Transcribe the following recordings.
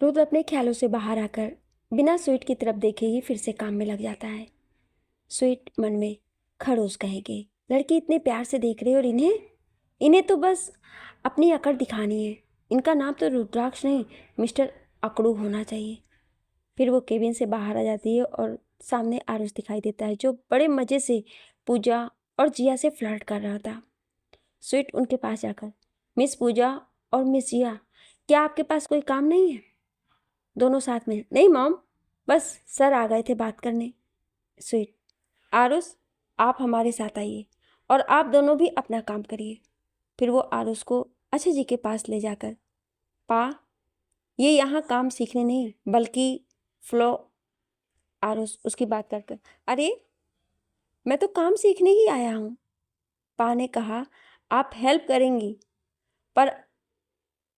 रुद्र अपने ख्यालों से बाहर आकर बिना स्वीट की तरफ देखे ही फिर से काम में लग जाता है। स्वीट मन में खड़ूस कहेगी, लड़की इतने प्यार से देख रही है और इन्हें इन्हें तो बस अपनी अकड़ दिखानी है। इनका नाम तो रुद्राक्ष नहीं, मिस्टर अकड़ू होना चाहिए। फिर वो केबिन से बाहर आ जाती है और सामने आरुष दिखाई देता है, जो बड़े मज़े से पूजा और जिया से फ्लर्ट कर रहा था। स्वीट उनके पास जाकर, मिस पूजा और मिस जिया, क्या आपके पास कोई काम नहीं है? दोनों साथ में, नहीं मॉम, बस सर आ गए थे बात करने। स्वीट, आरुष आप हमारे साथ आइए और आप दोनों भी अपना काम करिए। फिर वो आरुष को अच्छे जी के पास ले जाकर, पा ये यहाँ काम सीखने नहीं बल्कि फ्लो। आरुष उसकी बात कर, अरे मैं तो काम सीखने ही आया हूँ। पा ने कहा, आप हेल्प करेंगी, पर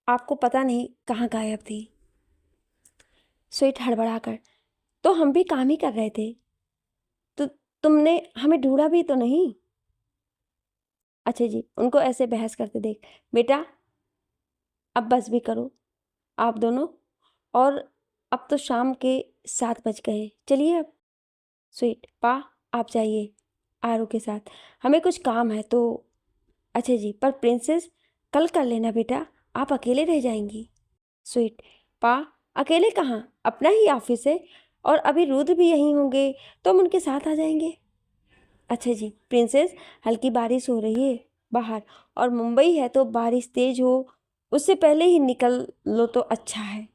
आपको पता नहीं कहाँ गायब थी। स्वीट हड़बड़ाकर, तो हम भी काम ही कर रहे थे, तो तुमने हमें ढूंढा भी तो नहीं? अच्छा जी उनको ऐसे बहस करते देख, बेटा अब बस भी करो आप दोनों, और अब तो शाम के 7 बज गए, चलिए अब। स्वीट, पा आप जाइए आरू के साथ, हमें कुछ काम है तो। अच्छा जी, पर प्रिंसेस कल कर लेना बेटा, आप अकेले रह जाएंगी। स्वीट, पा अकेले कहाँ, अपना ही ऑफिस है और अभी रुद्र भी यहीं होंगे तो हम उनके साथ आ जाएंगे। अच्छा जी, प्रिंसेस हल्की बारिश हो रही है बाहर और मुंबई है तो बारिश तेज हो उससे पहले ही निकल लो तो अच्छा है।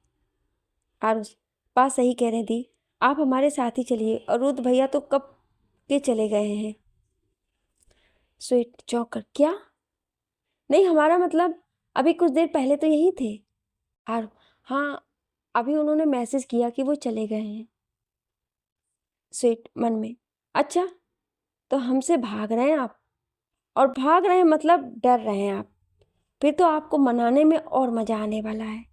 आरुष, पा सही कह रहे दी, आप हमारे साथ ही चलिए, और रुद्र भैया तो कब के चले गए हैं। स्वीट चौंक कर, क्या? नहीं हमारा मतलब अभी कुछ देर पहले तो यही थे। आर हाँ, अभी उन्होंने मैसेज किया कि वो चले गए हैं। स्वीट मन में, अच्छा तो हमसे भाग रहे हैं आप, और भाग रहे हैं मतलब डर रहे हैं आप, फिर तो आपको मनाने में और मज़ा आने वाला है।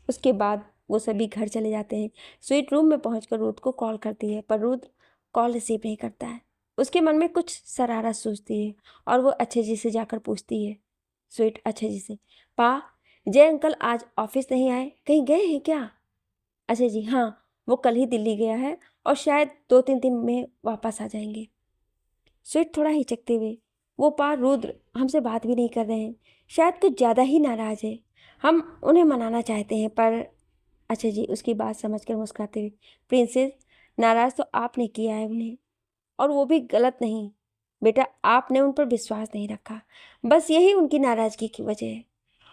उसके बाद वो सभी घर चले जाते हैं। स्वीट रूम में पहुंचकर रुद्र को कॉल करती है, पर रुद्र कॉल रिसीव नहीं करता है। उसके मन में कुछ शरारत सोचती है और वो अच्छे जी से जाकर पूछती है, स्वीट अच्छे जी से, पा जय अंकल आज ऑफिस नहीं आए, कहीं गए हैं क्या? अच्छा जी हाँ, वो कल ही दिल्ली गया है और शायद 2-3 दिन में वापस आ जाएंगे। स्वीट थोड़ा हिचकते हुए, वो पा रुद्र हमसे बात भी नहीं कर रहे हैं, शायद कुछ ज़्यादा ही नाराज़ है, हम उन्हें मनाना चाहते हैं पर। अच्छा जी उसकी बात समझकर मुस्कुराते हुए, प्रिंसेस नाराज़ तो आपने किया है उन्हें, और वो भी गलत नहीं बेटा, आपने उन पर विश्वास नहीं रखा, बस यही उनकी नाराज़गी की वजह है।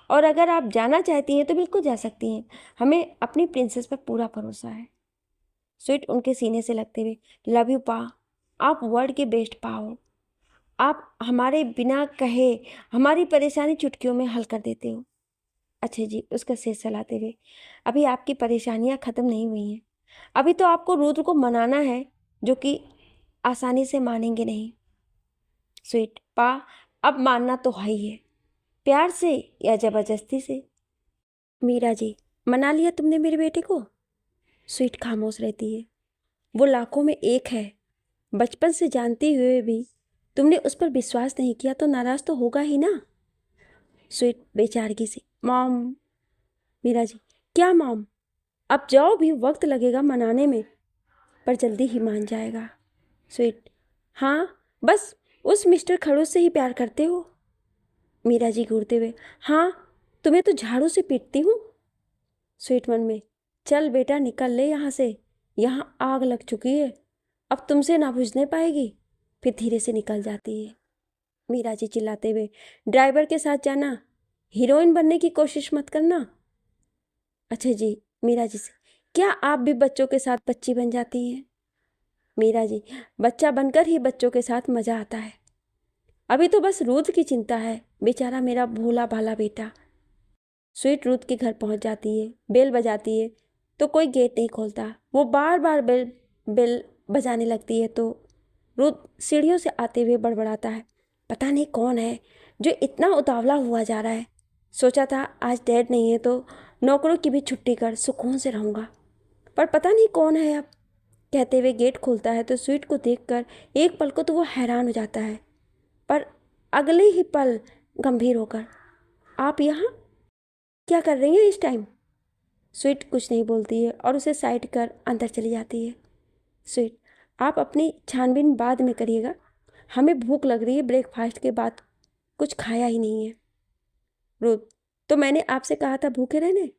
और अगर आप जाना चाहती हैं तो बिल्कुल जा सकती हैं, हमें अपनी प्रिंसेस पर पूरा भरोसा है। स्वीट उनके सीने से लगते हुए, लव यू पा, आप वर्ल्ड के बेस्ट पा हो, आप हमारे बिना कहे हमारी परेशानी चुटकियों में हल कर देते हो। अच्छा जी उसका सिर चलाते हुए, अभी आपकी परेशानियां ख़त्म नहीं हुई हैं, अभी तो आपको रुद्र को मनाना है, जो कि आसानी से मानेंगे नहीं। स्वीट, पा अब मानना तो है ही है, प्यार से या ज़बरदस्ती से। मीरा जी, मना लिया तुमने मेरे बेटे को? स्वीट खामोश रहती है, वो लाखों में एक है, बचपन से जानते हुए भी तुमने उस पर विश्वास नहीं किया तो नाराज़ तो होगा ही ना। स्वीट बेचारगी से, मॉम। मीरा जी, क्या मॉम, अब जाओ भी, वक्त लगेगा मनाने में, पर जल्दी ही मान जाएगा। स्वीट, हाँ बस उस मिस्टर खड़ूस से ही प्यार करते हो? मीरा जी घूरते हुए, हाँ तुम्हें तो झाड़ू से पीटती हूँ। स्वीट मन में, चल बेटा निकल ले यहाँ से, यहाँ आग लग चुकी है, अब तुमसे ना बुझने पाएगी। फिर धीरे से निकल जाती है। मीरा जी चिल्लाते हुए, ड्राइवर के साथ जाना, हीरोइन बनने की कोशिश मत करना। अच्छा जी मीरा जी से, क्या आप भी बच्चों के साथ बच्ची बन जाती हैं? मीरा जी, बच्चा बनकर ही बच्चों के साथ मज़ा आता है, अभी तो बस रुद्र की चिंता है, बेचारा मेरा भोला भाला बेटा। स्वीट रुद्र के घर पहुंच जाती है, बेल बजाती है तो कोई गेट नहीं खोलता, वो बार बार बेल बेल बजाने लगती है तो रुद्र सीढ़ियों से आते हुए बड़बड़ाता है, पता नहीं कौन है जो इतना उतावला हुआ जा रहा है, सोचा था आज डैड नहीं है तो नौकरों की भी छुट्टी कर सुकून से रहूँगा, पर पता नहीं कौन है अब। कहते हुए गेट खोलता है तो स्वीट को देखकर एक पल को तो वो हैरान हो जाता है, पर अगले ही पल गंभीर होकर, आप यहाँ क्या कर रही हैं इस टाइम? स्वीट कुछ नहीं बोलती है और उसे साइड कर अंदर चली जाती है। स्वीट, आप अपनी छानबीन बाद में करिएगा, हमें भूख लग रही है, ब्रेकफास्ट के बाद कुछ खाया ही नहीं है। रुद्र, तो मैंने आपसे कहा था भूखे रहने,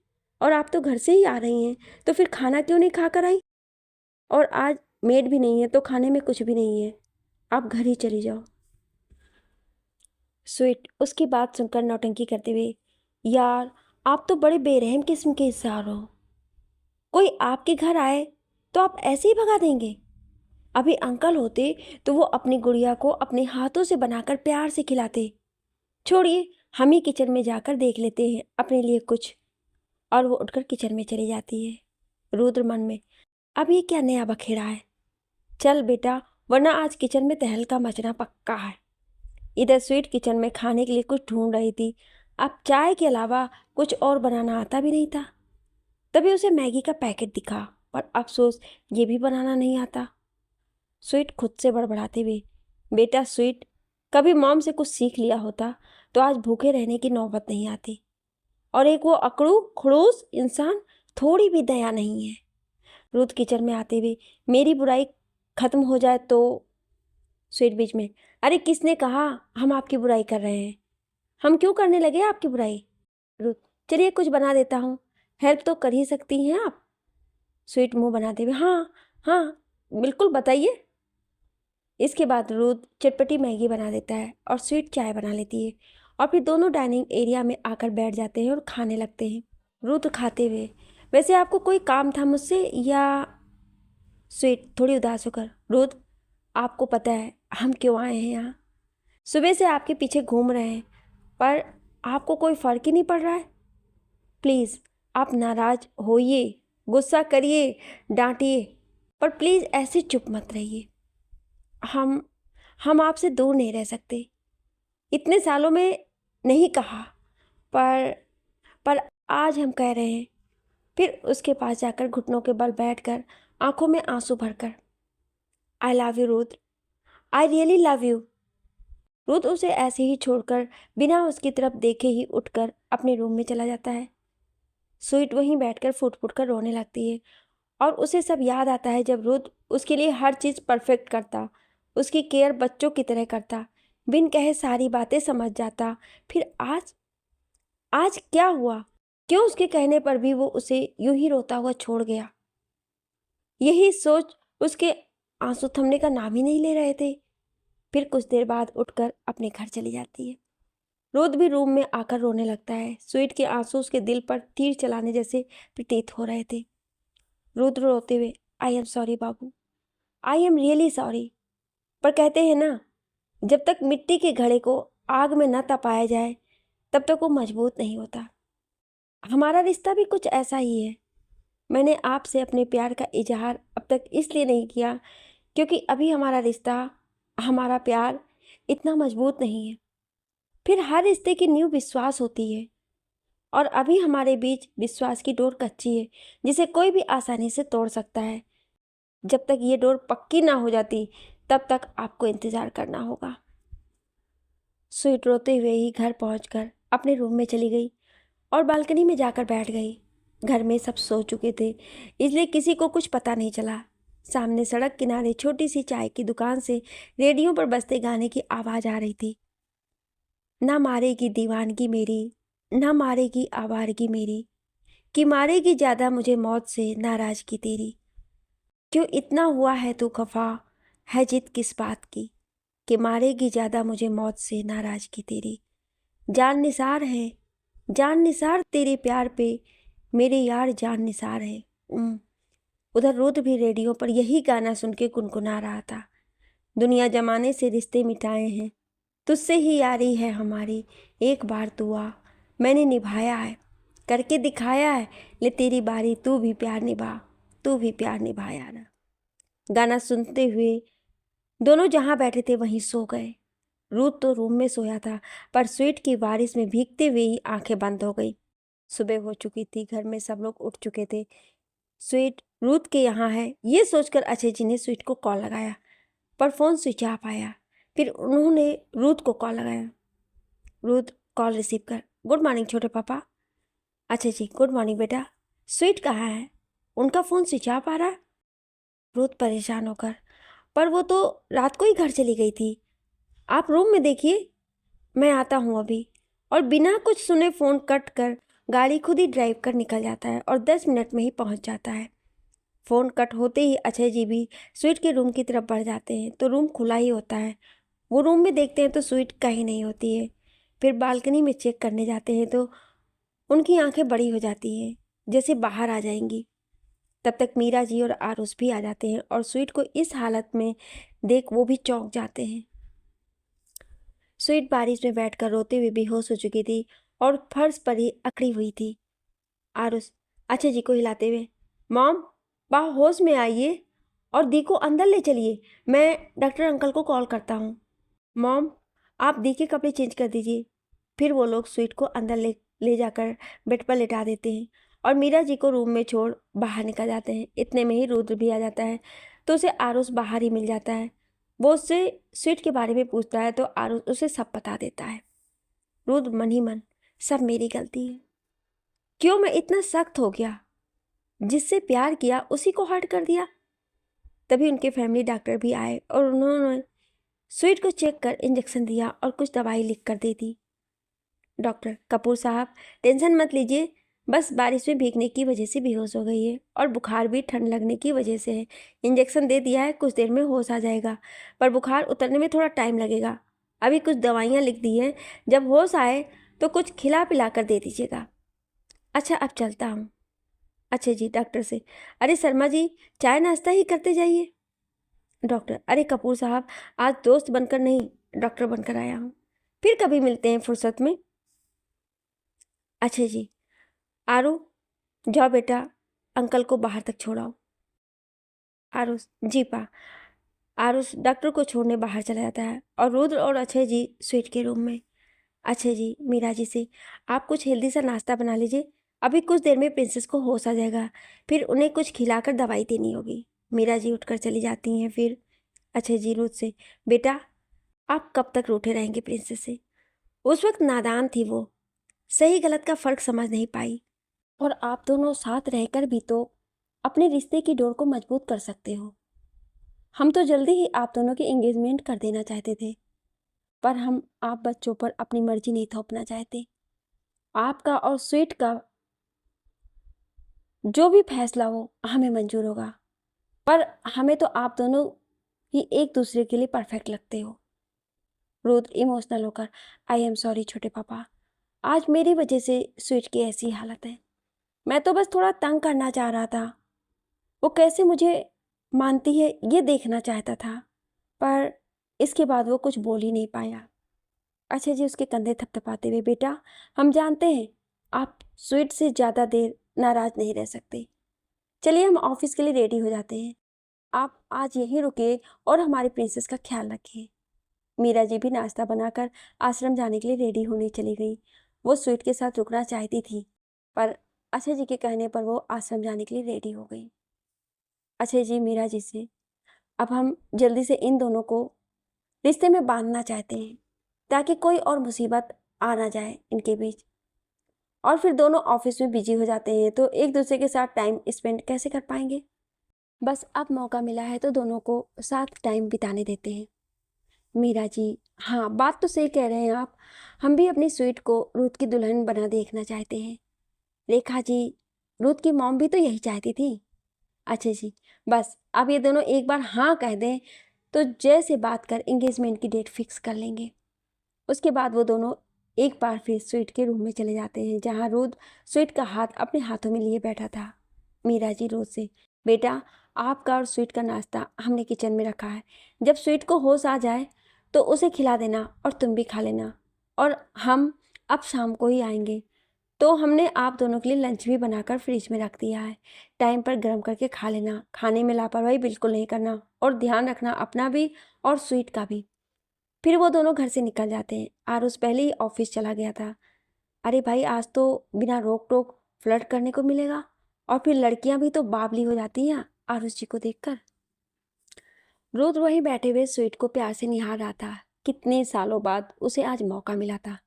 और आप तो घर से ही आ रही हैं, तो फिर खाना क्यों नहीं खा कर आई? और आज मेड भी नहीं है तो खाने में कुछ भी नहीं है, आप घर ही चली जाओ। स्वीट उसकी बात सुनकर नौटंकी करते हुए, यार आप तो बड़े बेरहम किस्म के इंसान हो, कोई आपके घर आए तो आप ऐसे ही भगा देंगे? अभी अंकल होते तो वो अपनी गुड़िया को अपने हाथों से बनाकर प्यार से खिलाते। छोड़िए, हम ही किचन में जाकर देख लेते हैं अपने लिए कुछ। और वो उठकर किचन में चली जाती है। रुद्र मन में, अब ये क्या नया बखेड़ा है? चल बेटा, वरना आज किचन में तहलका मचना पक्का है। इधर स्वीट किचन में खाने के लिए कुछ ढूंढ रही थी। अब चाय के अलावा कुछ और बनाना आता भी नहीं था। तभी उसे मैगी का पैकेट दिखा, पर अफसोस ये भी बनाना नहीं आता। स्वीट खुद से बड़बड़ाते हुए, बेटा स्वीट, कभी मॉम से कुछ सीख लिया होता तो आज भूखे रहने की नौबत नहीं आती। और एक वो अकड़ू खड़ूस इंसान, थोड़ी भी दया नहीं है। रुद्र किचन में आते हुए, मेरी बुराई खत्म हो जाए तो। स्वीट बीच में, अरे किसने कहा हम आपकी बुराई कर रहे हैं? हम क्यों करने लगे आपकी बुराई? रुद्र, चलिए कुछ बना देता हूँ, हेल्प तो कर ही सकती हैं आप। स्वीट मुंह बनाते हुए, हाँ हाँ बिल्कुल बताइए। इसके बाद रुद्र चटपटी मैगी बना देता है और स्वीट चाय बना लेती है, और फिर दोनों डाइनिंग एरिया में आकर बैठ जाते हैं और खाने लगते हैं। रुद्र खाते हुए, वैसे आपको कोई काम था मुझसे या? स्वीट थोड़ी उदास होकर, रुद्र आपको पता है हम क्यों आए हैं यहाँ? सुबह से आपके पीछे घूम रहे हैं, पर आपको कोई फ़र्क ही नहीं पड़ रहा है। प्लीज़ आप नाराज़ होइए, गुस्सा करिए, डांटिए, पर प्लीज़ ऐसे चुप मत रहिए। हम आपसे दूर नहीं रह सकते, इतने सालों में नहीं कहा, पर आज हम कह रहे हैं। फिर उसके पास जाकर घुटनों के बल बैठकर आंखों में आंसू भरकर, I love you Rudra, I really love you. Rudra उसे ऐसे ही छोड़कर बिना उसकी तरफ देखे ही उठकर अपने रूम में चला जाता है। स्वीट वहीं बैठकर फुट फुट कर रोने लगती है, और उसे सब याद आता है जब रुद्र उसके लिए हर चीज़ परफेक्ट करता, उसकी केयर बच्चों की तरह करता, बिन कहे सारी बातें समझ जाता। फिर आज आज क्या हुआ? क्यों उसके कहने पर भी वो उसे यूं ही रोता हुआ छोड़ गया? यही सोच उसके आंसू थमने का नाम ही नहीं ले रहे थे। फिर कुछ देर बाद उठकर अपने घर चली जाती है। रुद्र भी रूम में आकर रोने लगता है। स्वीट के आंसू उसके दिल पर तीर चलाने जैसे प्रतीत हो रहे थे। रुद्र रोते हुए, I am sorry Babu, I am really sorry. पर कहते हैं ना, जब तक मिट्टी के घड़े को आग में न तपाया जाए तब तक वो मजबूत नहीं होता। हमारा रिश्ता भी कुछ ऐसा ही है। मैंने आपसे अपने प्यार का इजहार अब तक इसलिए नहीं किया क्योंकि अभी हमारा रिश्ता, हमारा प्यार इतना मजबूत नहीं है। फिर हर रिश्ते की नींव विश्वास होती है, और अभी हमारे बीच विश्वास की डोर कच्ची है जिसे कोई भी आसानी से तोड़ सकता है। जब तक ये डोर पक्की ना हो जाती तब तक आपको इंतज़ार करना होगा। स्वीट रोते हुए ही घर पहुंचकर अपने रूम में चली गई और बालकनी में जाकर बैठ गई। घर में सब सो चुके थे, इसलिए किसी को कुछ पता नहीं चला। सामने सड़क किनारे छोटी सी चाय की दुकान से रेडियो पर बजते गाने की आवाज़ आ रही थी। ना मारेगी दीवानगी मेरी, ना मारेगी आवारगी मेरी, कि मारेगी ज़्यादा मुझे मौत से नाराज़गी तेरी। क्यों इतना हुआ है तू खफा, है जिद किस बात की, कि मारेगी ज़्यादा मुझे मौत से नाराज़गी तेरी। जान निसार है, जान निसार तेरे प्यार पे, मेरे यार जान निसार है। उधर रुद्र भी रेडियो पर यही गाना सुन के गुनगुना रहा था। दुनिया जमाने से रिश्ते मिटाए हैं, तुझसे ही यारी है हमारी, एक बार तू आ, मैंने निभाया है, करके दिखाया है, ले तेरी बारी, तू भी प्यार निभा, तू भी प्यार निभाया ना। गाना सुनते हुए दोनों जहाँ बैठे थे वहीं सो गए। रुद्र तो रूम में सोया था, पर स्वीट की बारिश में भीगते हुए ही आंखें बंद हो गई। सुबह हो चुकी थी, घर में सब लोग उठ चुके थे। स्वीट रुद्र के यहाँ है ये सोचकर अजय जी ने स्वीट को कॉल लगाया, पर फ़ोन स्विच ऑफ आया। फिर उन्होंने रुद्र को कॉल लगाया। रुद्र कॉल रिसीव कर, गुड मॉर्निंग छोटे पापा। अच्छा जी, गुड मॉर्निंग बेटा। स्वीट कहाँ है? उनका फ़ोन स्विच ऑफ आ रहा है। रुद परेशान होकर, पर वो तो रात को ही घर चली गई थी। आप रूम में देखिए, मैं आता हूँ अभी। और बिना कुछ सुने फ़ोन कट कर गाड़ी खुद ही ड्राइव कर निकल जाता है और 10 मिनट में ही पहुँच जाता है। फ़ोन कट होते ही अक्षय जी भी स्वीट के रूम की तरफ बढ़ जाते हैं तो रूम खुला ही होता है। वो रूम में देखते हैं तो स्वीट कहीं नहीं होती है। फिर बालकनी में चेक करने जाते हैं तो उनकी आंखें बड़ी हो जाती हैं, जैसे बाहर आ जाएंगी। तब तक मीरा जी और आरुष भी आ जाते हैं और स्वीट को इस हालत में देख वो भी चौंक जाते हैं। स्वीट बारिश में बैठकर रोते हुए बेहोश हो चुकी थी और फर्श पर ही अकड़ी हुई थी। आरुष अक्षय जी को हिलाते हुए, मॉम, बा होश में आइए और दी को अंदर ले चलिए, मैं डॉक्टर अंकल को कॉल करता हूँ। मॉम, आप दी के कपड़े चेंज कर दीजिए। फिर वो लोग स्वीट को अंदर ले ले जाकर बेड पर लेटा देते हैं और मीरा जी को रूम में छोड़ बाहर निकल जाते हैं। इतने में ही रुद्र भी आ जाता है तो उसे आरुष बाहर ही मिल जाता है। वो उससे स्वीट के बारे में पूछता है तो आरुष उसे सब बता देता है। रुद्र मन ही मन, सब मेरी गलती है। क्यों मैं इतना सख्त हो गया? जिससे प्यार किया उसी को हर्ट कर दिया। तभी उनके फैमिली डॉक्टर भी आए और उन्होंने स्वीट को चेक कर इंजेक्शन दिया और कुछ दवाई लिख कर दे दी। डॉक्टर कपूर साहब, टेंशन मत लीजिए, बस बारिश में भीगने की वजह से बेहोश हो गई है और बुखार भी ठंड लगने की वजह से है। इंजेक्शन दे दिया है, कुछ देर में होश आ जाएगा, पर बुखार उतरने में थोड़ा टाइम लगेगा। अभी कुछ दवाइयाँ लिख दी हैं, जब होश आए तो कुछ खिला पिला कर दे दीजिएगा। अच्छा, अब चलता हूँ। अच्छा जी, डॉक्टर से, अरे शर्मा जी, चाय नाश्ता ही करते जाइए। डॉक्टर, अरे कपूर साहब, आज दोस्त बनकर नहीं डॉक्टर बनकर आया हूँ, फिर कभी मिलते हैं फुर्सत में। अच्छा जी। आरू, जाओ बेटा, अंकल को बाहर तक छोड़ाओ। आरुष, जी पा। आरुष डॉक्टर को छोड़ने बाहर चला जाता है और रुद्र और अक्षय जी स्वीट के रूम में। अक्षय जी मीरा जी से, आप कुछ हेल्दी सा नाश्ता बना लीजिए, अभी कुछ देर में प्रिंसेस को होश आ जाएगा, फिर उन्हें कुछ खिलाकर दवाई देनी होगी। मीरा जी उठकर चली जाती हैं। फिर अक्षय जी रुद्र से, बेटा, आप कब तक रूठे रहेंगे प्रिंसेस से? उस वक्त नादान थी वो, सही गलत का फर्क समझ नहीं पाई, और आप दोनों साथ रहकर भी तो अपने रिश्ते की डोर को मजबूत कर सकते हो। हम तो जल्दी ही आप दोनों की एंगेजमेंट कर देना चाहते थे, पर हम आप बच्चों पर अपनी मर्जी नहीं थोपना चाहते। आपका और स्वीट का जो भी फैसला हो हमें मंजूर होगा, पर हमें तो आप दोनों ही एक दूसरे के लिए परफेक्ट लगते हो। रुद्र इमोशनल होकर, आई एम सॉरी छोटे पापा, आज मेरी वजह से स्वीट की ऐसी हालत है। मैं तो बस थोड़ा तंग करना चाह रहा था, वो कैसे मुझे मानती है ये देखना चाहता था, पर इसके बाद वो कुछ बोल ही नहीं पाया। अच्छा जी उसके कंधे थपथपाते हुए, बेटा, हम जानते हैं आप स्वीट से ज़्यादा देर नाराज़ नहीं रह सकते, चलिए हम ऑफिस के लिए रेडी हो जाते हैं, आप आज यहीं रुकिए और हमारी प्रिंसेस का ख्याल रखिए। मीरा जी भी नाश्ता बनाकर आश्रम जाने के लिए रेडी होने चली गई। वो स्वीट के साथ रुकना चाहती थी, पर अक्षय जी के कहने पर वो आश्रम जाने के लिए रेडी हो गई। अक्षय जी मीरा जी से, अब हम जल्दी से इन दोनों को रिश्ते में बांधना चाहते हैं ताकि कोई और मुसीबत आ ना जाए इनके बीच। और फिर दोनों ऑफिस में बिजी हो जाते हैं तो एक दूसरे के साथ टाइम स्पेंड कैसे कर पाएंगे। बस अब मौका मिला है तो दोनों को साथ टाइम बिताने देते हैं। मीरा जी, हाँ बात तो सही कह रहे हैं आप, हम भी अपनी स्वीट को रूथ की दुल्हन बना देखना चाहते हैं। रेखा जी, रूथ की मॉम भी तो यही चाहती थी। अच्छा जी, बस अब ये दोनों एक बार हाँ कह दें तो जैसे बात कर एंगेजमेंट की डेट फिक्स कर लेंगे। उसके बाद वो दोनों एक बार फिर स्वीट के रूम में चले जाते हैं जहाँ रुद्र स्वीट का हाथ अपने हाथों में लिए बैठा था। मीरा जी रोज से, बेटा, आपका और स्वीट का नाश्ता हमने किचन में रखा है, जब स्वीट को होश आ जाए तो उसे खिला देना और तुम भी खा लेना, और हम अब शाम को ही आएंगे तो हमने आप दोनों के लिए लंच भी बनाकर फ्रिज में रख दिया है, टाइम पर गर्म करके खा लेना, खाने में लापरवाही बिल्कुल नहीं करना और ध्यान रखना अपना भी और स्वीट का भी। फिर वो दोनों घर से निकल जाते हैं। आरुष पहले ही ऑफिस चला गया था। अरे भाई, आज तो बिना रोक टोक फ्लर्ट करने को मिलेगा, और फिर लड़कियां भी तो बावली हो जाती हैं आरुष जी को देखकर। रुद्र वहीं बैठे हुए स्वीट को प्यार से निहार रहा था। कितने सालों बाद उसे आज मौका मिला था।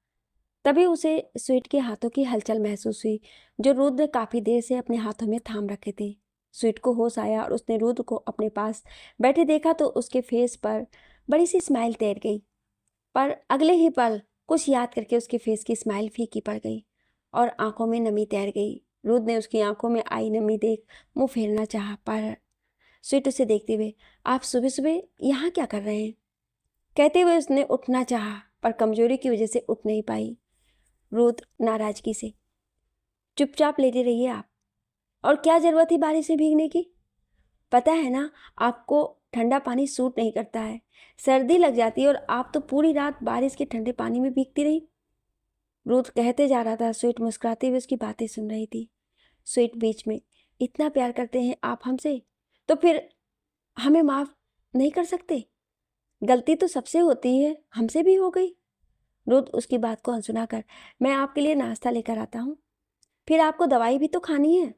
तभी उसे स्वीट के हाथों की हलचल महसूस हुई जो रुद्र ने काफ़ी देर से अपने हाथों में थाम रखे थे। स्वीट को होश आया और उसने रुद्र को अपने पास बैठे देखा तो उसके फेस पर बड़ी सी स्माइल तैर गई, पर अगले ही पल कुछ याद करके उसके फेस की स्माइल फीकी पड़ गई और आंखों में नमी तैर गई। रुद्र ने उसकी आंखों में आई नमी देख मुंह फेरना चाहा, पर स्वीट उसे देखते हुए, आप सुबह सुबह यहाँ क्या कर रहे हैं, कहते हुए उसने उठना चाहा, पर कमजोरी की वजह से उठ नहीं पाई। रुद्र नाराजगी से, चुपचाप लेटे रहिए आप, और क्या ज़रूरत थी बारिश में भीगने की, पता है ना आपको ठंडा पानी सूट नहीं करता है, सर्दी लग जाती है, और आप तो पूरी रात बारिश के ठंडे पानी में भीगती रही। रुद्र कहते जा रहा था, स्वीट मुस्कुराते हुए उसकी बातें सुन रही थी। स्वीट बीच में, इतना प्यार करते हैं आप हमसे, तो फिर हमें माफ़ नहीं कर सकते, गलती तो सबसे होती है, हमसे भी हो गई। रुद्र उसकी बात को अनसुना कर, मैं आपके लिए नाश्ता लेकर आता हूँ, फिर आपको दवाई भी तो खानी है,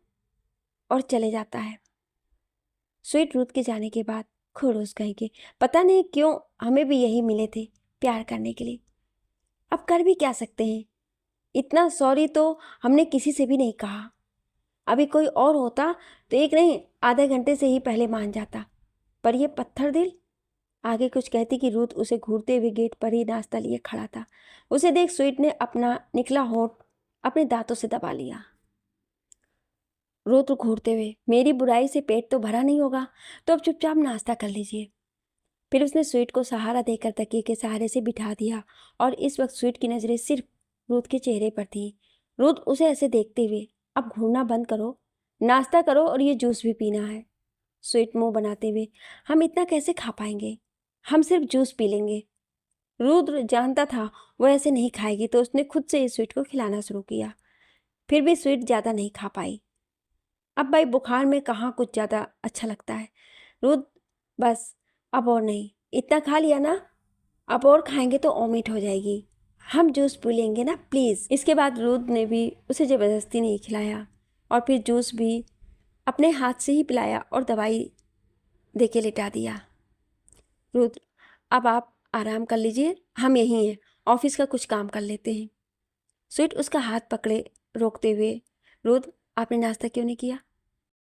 और चले जाता है। स्वीट रुद्र के जाने के बाद खुश कहेंगे, पता नहीं क्यों हमें भी यही मिले थे प्यार करने के लिए, अब कर भी क्या सकते हैं, इतना सॉरी तो हमने किसी से भी नहीं कहा, अभी कोई और होता तो एक नहीं आधे घंटे से ही पहले मान जाता, पर ये पत्थर दिल। आगे कुछ कहती कि रुद्र उसे घूरते हुए गेट पर ही नाश्ता लिए खड़ा था। उसे देख स्वीट ने अपना निकला होंठ अपने दांतों से दबा लिया। रुद्र घूरते हुए, मेरी बुराई से पेट तो भरा नहीं होगा, तो अब चुपचाप नाश्ता कर लीजिए। फिर उसने स्वीट को सहारा देकर तकिए के सहारे से बिठा दिया, और इस वक्त स्वीट की नज़रें सिर्फ रुद्र के चेहरे पर थी। रुद्र उसे ऐसे देखते हुए, अब घूरना बंद करो, नाश्ता करो, और ये जूस भी पीना है। स्वीट मुंह बनाते हुए, हम इतना कैसे खा पाएंगे, हम सिर्फ जूस पी लेंगे। रुद्र जानता था वह ऐसे नहीं खाएगी, तो उसने खुद से इस स्वीट को खिलाना शुरू किया। फिर भी स्वीट ज़्यादा नहीं खा पाई। अब भाई बुखार में कहाँ कुछ ज़्यादा अच्छा लगता है। रुद्र, बस अब और नहीं, इतना खा लिया ना, अब और खाएंगे तो वॉमिट हो जाएगी, हम जूस पी लेंगे ना प्लीज़। इसके बाद रुद्र ने भी उसे ज़बरदस्ती नहीं खिलाया, और फिर जूस भी अपने हाथ से ही पिलाया और दवाई देके लिटा दिया। रुद्र, अब आप आराम कर लीजिए, हम यहीं हैं, ऑफिस का कुछ काम कर लेते हैं। स्वीट उसका हाथ पकड़े रोकते हुए, रुद्र आपने नाश्ता क्यों नहीं किया,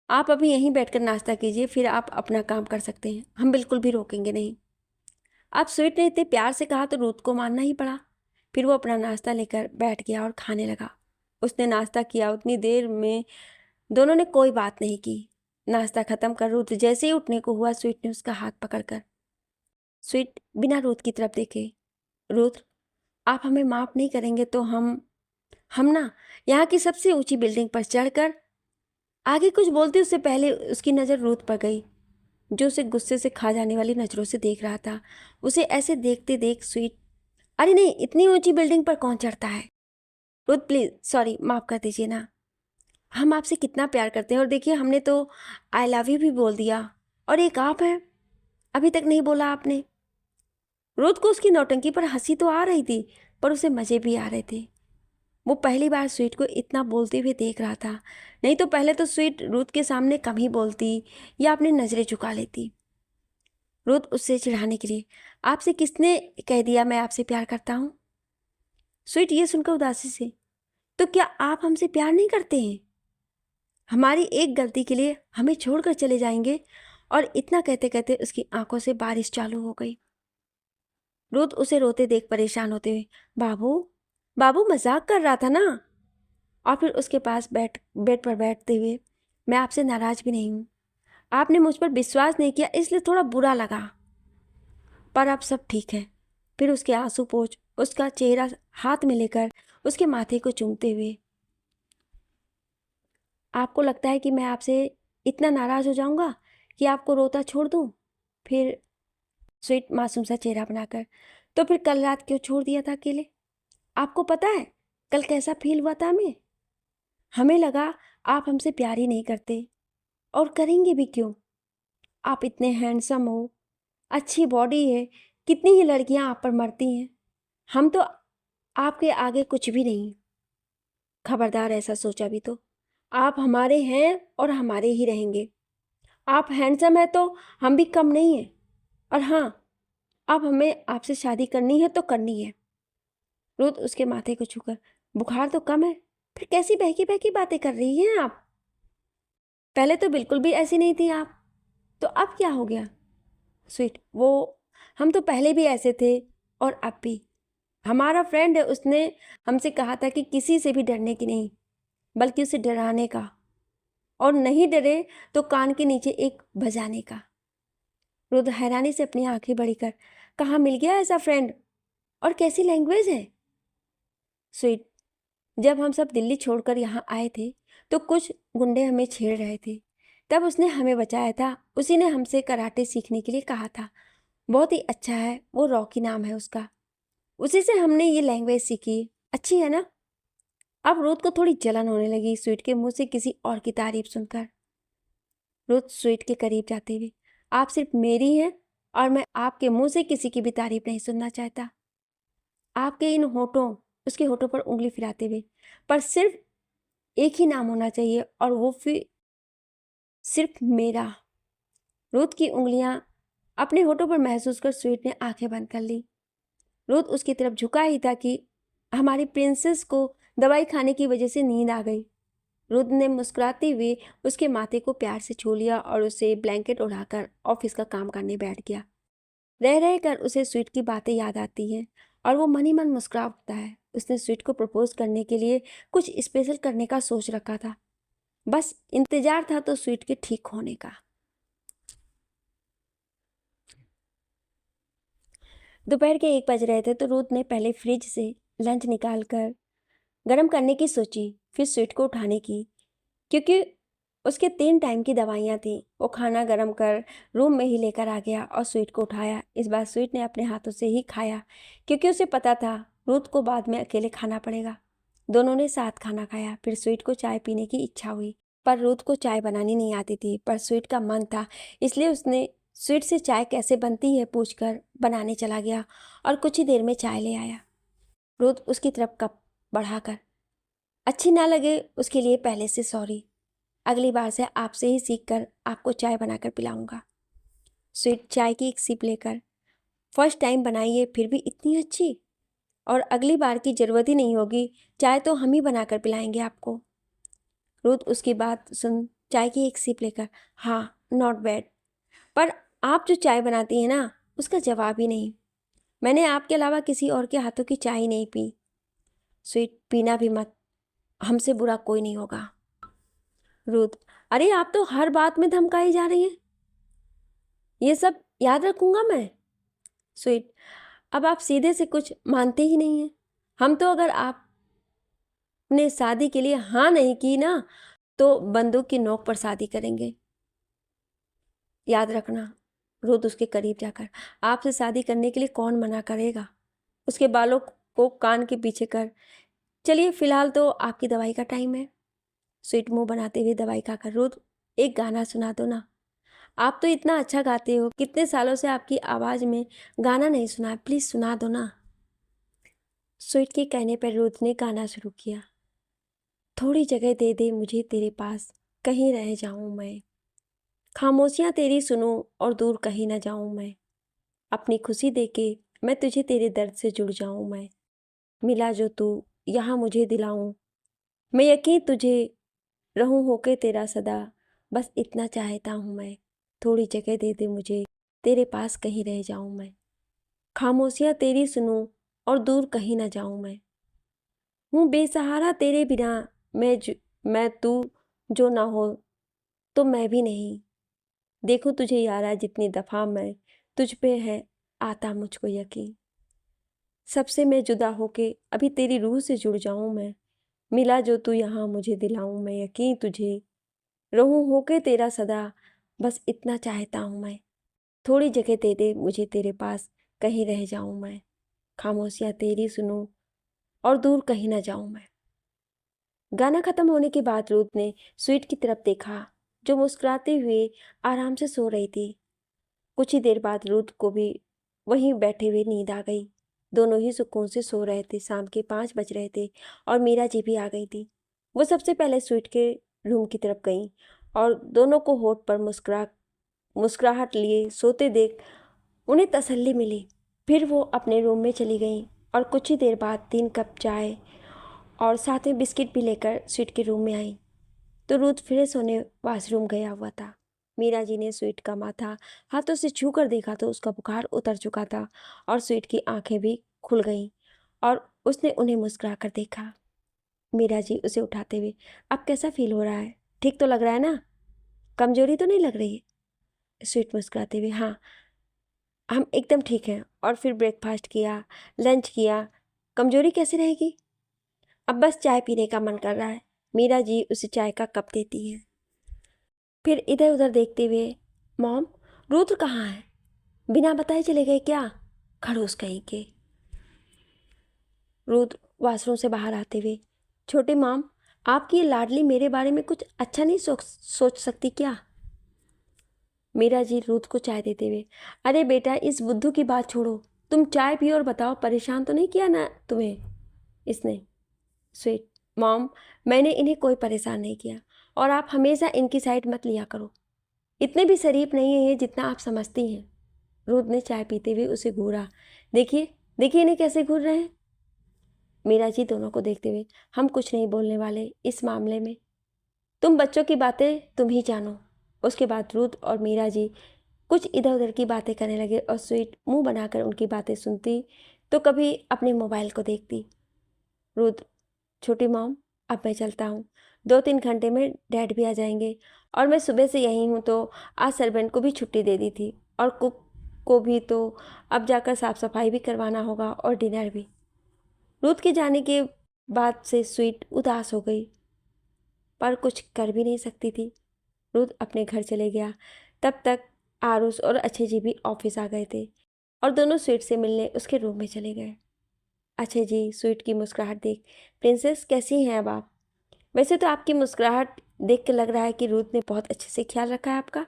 आप अभी यहीं बैठकर नाश्ता कीजिए, फिर आप अपना काम कर सकते हैं, हम बिल्कुल भी रोकेंगे नहीं। अब स्वीट ने इतने प्यार से कहा तो रुद्र को मानना ही पड़ा। फिर वो अपना नाश्ता लेकर बैठ गया और खाने लगा। उसने नाश्ता किया, उतनी देर में दोनों ने कोई बात नहीं की। नाश्ता खत्म कर रुद्र जैसे ही उठने को हुआ, स्वीट ने उसका हाथ पकड़कर, स्वीट बिना रुद्र की तरफ देखे, रुद्र आप हमें माफ़ नहीं करेंगे तो हम ना यहाँ की सबसे ऊंची बिल्डिंग पर चढ़कर, आगे कुछ बोलते उससे पहले उसकी नज़र रुद्र पर गई, जो उसे गुस्से से खा जाने वाली नज़रों से देख रहा था। उसे ऐसे देखते देख स्वीट, अरे नहीं, इतनी ऊंची बिल्डिंग पर कौन चढ़ता है, रुद्र प्लीज़ सॉरी, माफ़ कर दीजिए ना, हम आपसे कितना प्यार करते हैं, और देखिए हमने तो आई लव यू भी बोल दिया, और एक आप हैं, अभी तक नहीं बोला आपने। रुद्र को उसकी नौटंकी पर हंसी तो आ रही थी, पर उसे मज़े भी आ रहे थे। वो पहली बार स्वीट को इतना बोलते हुए देख रहा था, नहीं तो पहले तो स्वीट रुद्र के सामने कम ही बोलती या अपनी नज़रें झुका लेती। रुद्र उससे चिढ़ाने के लिए, आपसे किसने कह दिया मैं आपसे प्यार करता हूँ। स्वीट ये सुनकर उदासी से, तो क्या आप हमसे प्यार नहीं करते हैं, हमारी एक गलती के लिए हमें छोड़कर चले जाएंगे। और इतना कहते कहते उसकी आंखों से बारिश चालू हो गई। रुद्र उसे रोते देख परेशान होते हुए, बाबू बाबू मजाक कर रहा था ना। और फिर उसके पास बेड पर बैठते हुए, मैं आपसे नाराज़ भी नहीं हूँ, आपने मुझ पर विश्वास नहीं किया इसलिए थोड़ा बुरा लगा, पर अब सब ठीक है। फिर उसके आंसू पोंछ उसका चेहरा हाथ में लेकर उसके माथे को चूमते हुए, आपको लगता है कि मैं आपसे इतना नाराज़ हो जाऊँगा कि आपको रोता छोड़ दूँ। फिर स्वीट मासूम सा चेहरा बनाकर, तो फिर कल रात क्यों छोड़ दिया था अकेले, आपको पता है कल कैसा फील हुआ था हमें, हमें लगा आप हमसे प्यार ही नहीं करते, और करेंगे भी क्यों, आप इतने हैंडसम हो, अच्छी बॉडी है, कितनी ही लड़कियां आप पर मरती हैं, हम तो आपके आगे कुछ भी नहीं। खबरदार ऐसा सोचा भी तो, आप हमारे हैं और हमारे ही रहेंगे, आप हैंडसम है तो हम भी कम नहीं हैं, और हाँ, अब हमें आपसे शादी करनी है तो करनी है। रुद्र उसके माथे को छूकर, बुखार तो कम है, फिर कैसी बहकी बहकी बातें कर रही हैं आप? पहले तो बिल्कुल भी ऐसी नहीं थी आप, तो अब क्या हो गया? स्वीट, वो हम तो पहले भी ऐसे थे और अब भी। हमारा फ्रेंड है, उसने हमसे कहा था कि किसी से भी डरने की नहीं, बल्कि उसे डराने का, और नहीं डरे तो कान के नीचे एक बजाने का। रुद्र हैरानी से अपनी आंखें बड़ी कर, कहाँ मिल गया ऐसा फ्रेंड, और कैसी लैंग्वेज है? स्वीट, जब हम सब दिल्ली छोड़कर यहाँ आए थे तो कुछ गुंडे हमें छेड़ रहे थे, तब उसने हमें बचाया था। उसी ने हमसे कराटे सीखने के लिए कहा था। बहुत ही अच्छा है, वो रॉकी नाम है उसका। उसी से हमने ये लैंग्वेज सीखी। अच्छी है ना? अब रुद्र को थोड़ी जलन होने लगी स्वीट के मुंह से किसी और की तारीफ सुनकर। रुद्र स्वीट के करीब जाते हुए, आप सिर्फ मेरी हैं और मैं आपके मुंह से किसी की भी तारीफ नहीं सुनना चाहता। आपके इन होठों, उसके होठों पर उंगली फिराते हुए, पर सिर्फ एक ही नाम होना चाहिए, और वो फिर सिर्फ मेरा। रुद्र की उंगलियां अपने होठों पर महसूस कर स्वीट ने आंखें बंद कर ली। रुद्र उसकी तरफ झुका ही था कि हमारी प्रिंसेस को दवाई खाने की वजह से नींद आ गई। रुद्र ने मुस्कुराते हुए उसके माथे को प्यार से छू लिया और उसे ब्लैंकेट उड़ाकर ऑफिस का काम करने बैठ गया। रह रह कर उसे स्वीट की बातें याद आती हैं और वो मन ही मन मुस्कुरा उठता है। उसने स्वीट को प्रपोज करने के लिए कुछ स्पेशल करने का सोच रखा था, बस इंतजार था तो स्वीट के ठीक होने का। दोपहर के 1 बज रहे थे तो रुद्र ने पहले फ्रिज से लंच निकाल कर गर्म करने की सोची, फिर स्वीट को उठाने की, क्योंकि उसके 3 टाइम की दवाइयाँ थीं। वो खाना गर्म कर रूम में ही लेकर आ गया और स्वीट को उठाया। इस बार स्वीट ने अपने हाथों से ही खाया, क्योंकि उसे पता था रुद्र को बाद में अकेले खाना पड़ेगा। दोनों ने साथ खाना खाया। फिर स्वीट को चाय पीने की इच्छा हुई, पर रुद्र को चाय बनानी नहीं आती थी, पर स्वीट का मन था, इसलिए उसने स्वीट से चाय कैसे बनती है पूछकर बनाने चला गया और कुछ ही देर में चाय ले आया। रुद्र उसकी तरफ कप बढ़ाकर, अच्छी ना लगे उसके लिए पहले से सॉरी, अगली बार से आपसे ही सीख कर आपको चाय बनाकर पिलाऊंगा। स्वीट चाय की एक सिप लेकर, फर्स्ट टाइम बनाई है फिर भी इतनी अच्छी, और अगली बार की ज़रूरत ही नहीं होगी, चाय तो हम ही बनाकर पिलाएंगे आपको। रुद्र उसकी बात सुन चाय की एक सिप लेकर, हाँ नॉट बैड, पर आप जो चाय बनाती हैं ना उसका जवाब ही नहीं। मैंने आपके अलावा किसी और के हाथों की चाय ही नहीं पी। स्वीट, पीना भी मत, हमसे बुरा कोई नहीं होगा। रुद्र, अरे आप तो हर बात में धमकाई जा रही हैं, ये सब याद रखूंगा मैं। स्वीट, अब आप सीधे से कुछ मानते ही नहीं हैं। हम तो अगर आपने शादी के लिए हाँ नहीं की ना तो बंदूक की नोक पर शादी करेंगे, याद रखना। रुद्र उसके करीब जाकर, आपसे शादी करने के लिए कौन मना करेगा? उसके बालों को कान के पीछे कर, चलिए फिलहाल तो आपकी दवाई का टाइम है। स्वीट मुंह बनाते हुए दवाई खाकर, रुद्र एक गाना सुना दो ना, आप तो इतना अच्छा गाते हो, कितने सालों से आपकी आवाज़ में गाना नहीं सुना, प्लीज़ सुना दो ना। स्वीट के कहने पर रुद्र ने गाना शुरू किया, थोड़ी जगह दे दे मुझे तेरे पास, कहीं रह जाऊं मैं, खामोशियाँ तेरी सुनूं और दूर कहीं ना जाऊं मैं, अपनी खुशी देके मैं तुझे तेरे दर्द से जुड़ जाऊं मैं, मिला जो तू यहाँ मुझे दिलाऊं, मैं यकीन तुझे रहूं होके तेरा सदा, बस इतना चाहता हूँ मैं, थोड़ी जगह दे दे मुझे तेरे पास, कहीं रह जाऊं मैं, खामोशियाँ तेरी सुनूं और दूर कहीं ना जाऊं मैं, हूँ बेसहारा तेरे बिना, मैं तू जो ना हो तो मैं भी नहीं, देखूं तुझे यारा जितनी दफ़ा मैं, तुझ पे है आता मुझको यकीन, सबसे मैं जुदा होके अभी तेरी रूह से जुड़ जाऊं मैं, मिला जो तू यहाँ मुझे दिलाऊं मैं, यकीन तुझे रहूं होके तेरा सदा, बस इतना चाहता हूँ मैं, थोड़ी जगह दे दे मुझे तेरे पास, कहीं रह जाऊं मैं, खामोशियाँ तेरी सुनूं और दूर कहीं ना जाऊं मैं। गाना खत्म होने के बाद रुद्र ने स्वीट की तरफ देखा, जो मुस्कुराते हुए आराम से सो रही थी। कुछ ही देर बाद रुद्र को भी वहीं बैठे हुए नींद आ गई। दोनों ही सुकून से सो रहे थे। शाम के 5 बज रहे थे और मीरा जी भी आ गई थी। वो सबसे पहले स्वीट के रूम की तरफ गई और दोनों को होठ पर मुस्कुराहट लिए सोते देख उन्हें तसल्ली मिली। फिर वो अपने रूम में चली गई और कुछ ही देर बाद 3 कप चाय और साथ में बिस्किट भी लेकर स्वीट के रूम में आई तो रूथ फ्रेश होने वॉशरूम गया हुआ था। मीरा जी ने स्वीट का माथा हाथों से छू कर देखा तो उसका बुखार उतर चुका था और स्वीट की आंखें भी खुल गईं और उसने उन्हें मुस्कुरा कर देखा। मीरा जी उसे उठाते हुए, अब कैसा फील हो रहा है? ठीक तो लग रहा है ना? कमजोरी तो नहीं लग रही है? स्वीट मुस्कुराते हुए, हाँ हम एकदम ठीक हैं। और फिर ब्रेकफास्ट किया, लंच किया, कमजोरी कैसे रहेगी? अब बस चाय पीने का मन कर रहा है। मीरा जी उसे चाय का कप देती है। फिर इधर उधर देखते हुए, मॉम रुद्र कहाँ है? बिना बताए चले गए क्या? खड़ूस कहीं के। रुद्र वॉशरूम से बाहर आते हुए, छोटी मॉम आपकी ये लाडली मेरे बारे में कुछ अच्छा नहीं सोच सकती क्या? मीरा जी रुद्र को चाय देते हुए, अरे बेटा इस बुद्धू की बात छोड़ो, तुम चाय पियो और बताओ परेशान तो नहीं किया ना तुम्हें इसने? स्वीट, मॉम मैंने इन्हें कोई परेशान नहीं किया और आप हमेशा इनकी साइड मत लिया करो। इतने भी शरीफ नहीं है ये जितना आप समझती हैं। रुद्र ने चाय पीते हुए उसे घूरा। देखिए देखिए इन्हें कैसे घूर रहे हैं। मीरा जी दोनों को देखते हुए, हम कुछ नहीं बोलने वाले इस मामले में, तुम बच्चों की बातें तुम ही जानो। उसके बाद रुद्र और मीरा जी कुछ इधर उधर की बातें करने लगे और स्वीट मुंह बनाकर उनकी बातें सुनती तो कभी अपने मोबाइल को देखती। रुद्र, छोटी मॉम अब मैं चलता हूँ, 2-3 घंटे में डैड भी आ जाएंगे और मैं सुबह से यहीं हूँ तो आज सर्वेंट को भी छुट्टी दे दी थी और कुक को भी तो अब जाकर साफ सफाई भी करवाना होगा और डिनर भी। रुथ के जाने के बाद से स्वीट उदास हो गई पर कुछ कर भी नहीं सकती थी। रुथ अपने घर चले गया। तब तक आरुष और अक्षय जी भी ऑफिस आ गए थे और दोनों स्वीट से मिलने उसके रूम में चले गए। अक्षय जी स्वीट की मुस्कुराहट देख, प्रिंसेस कैसी हैं अब आप? वैसे तो आपकी मुस्कुराहट देख के लग रहा है कि रुथ ने बहुत अच्छे से ख्याल रखा है आपका।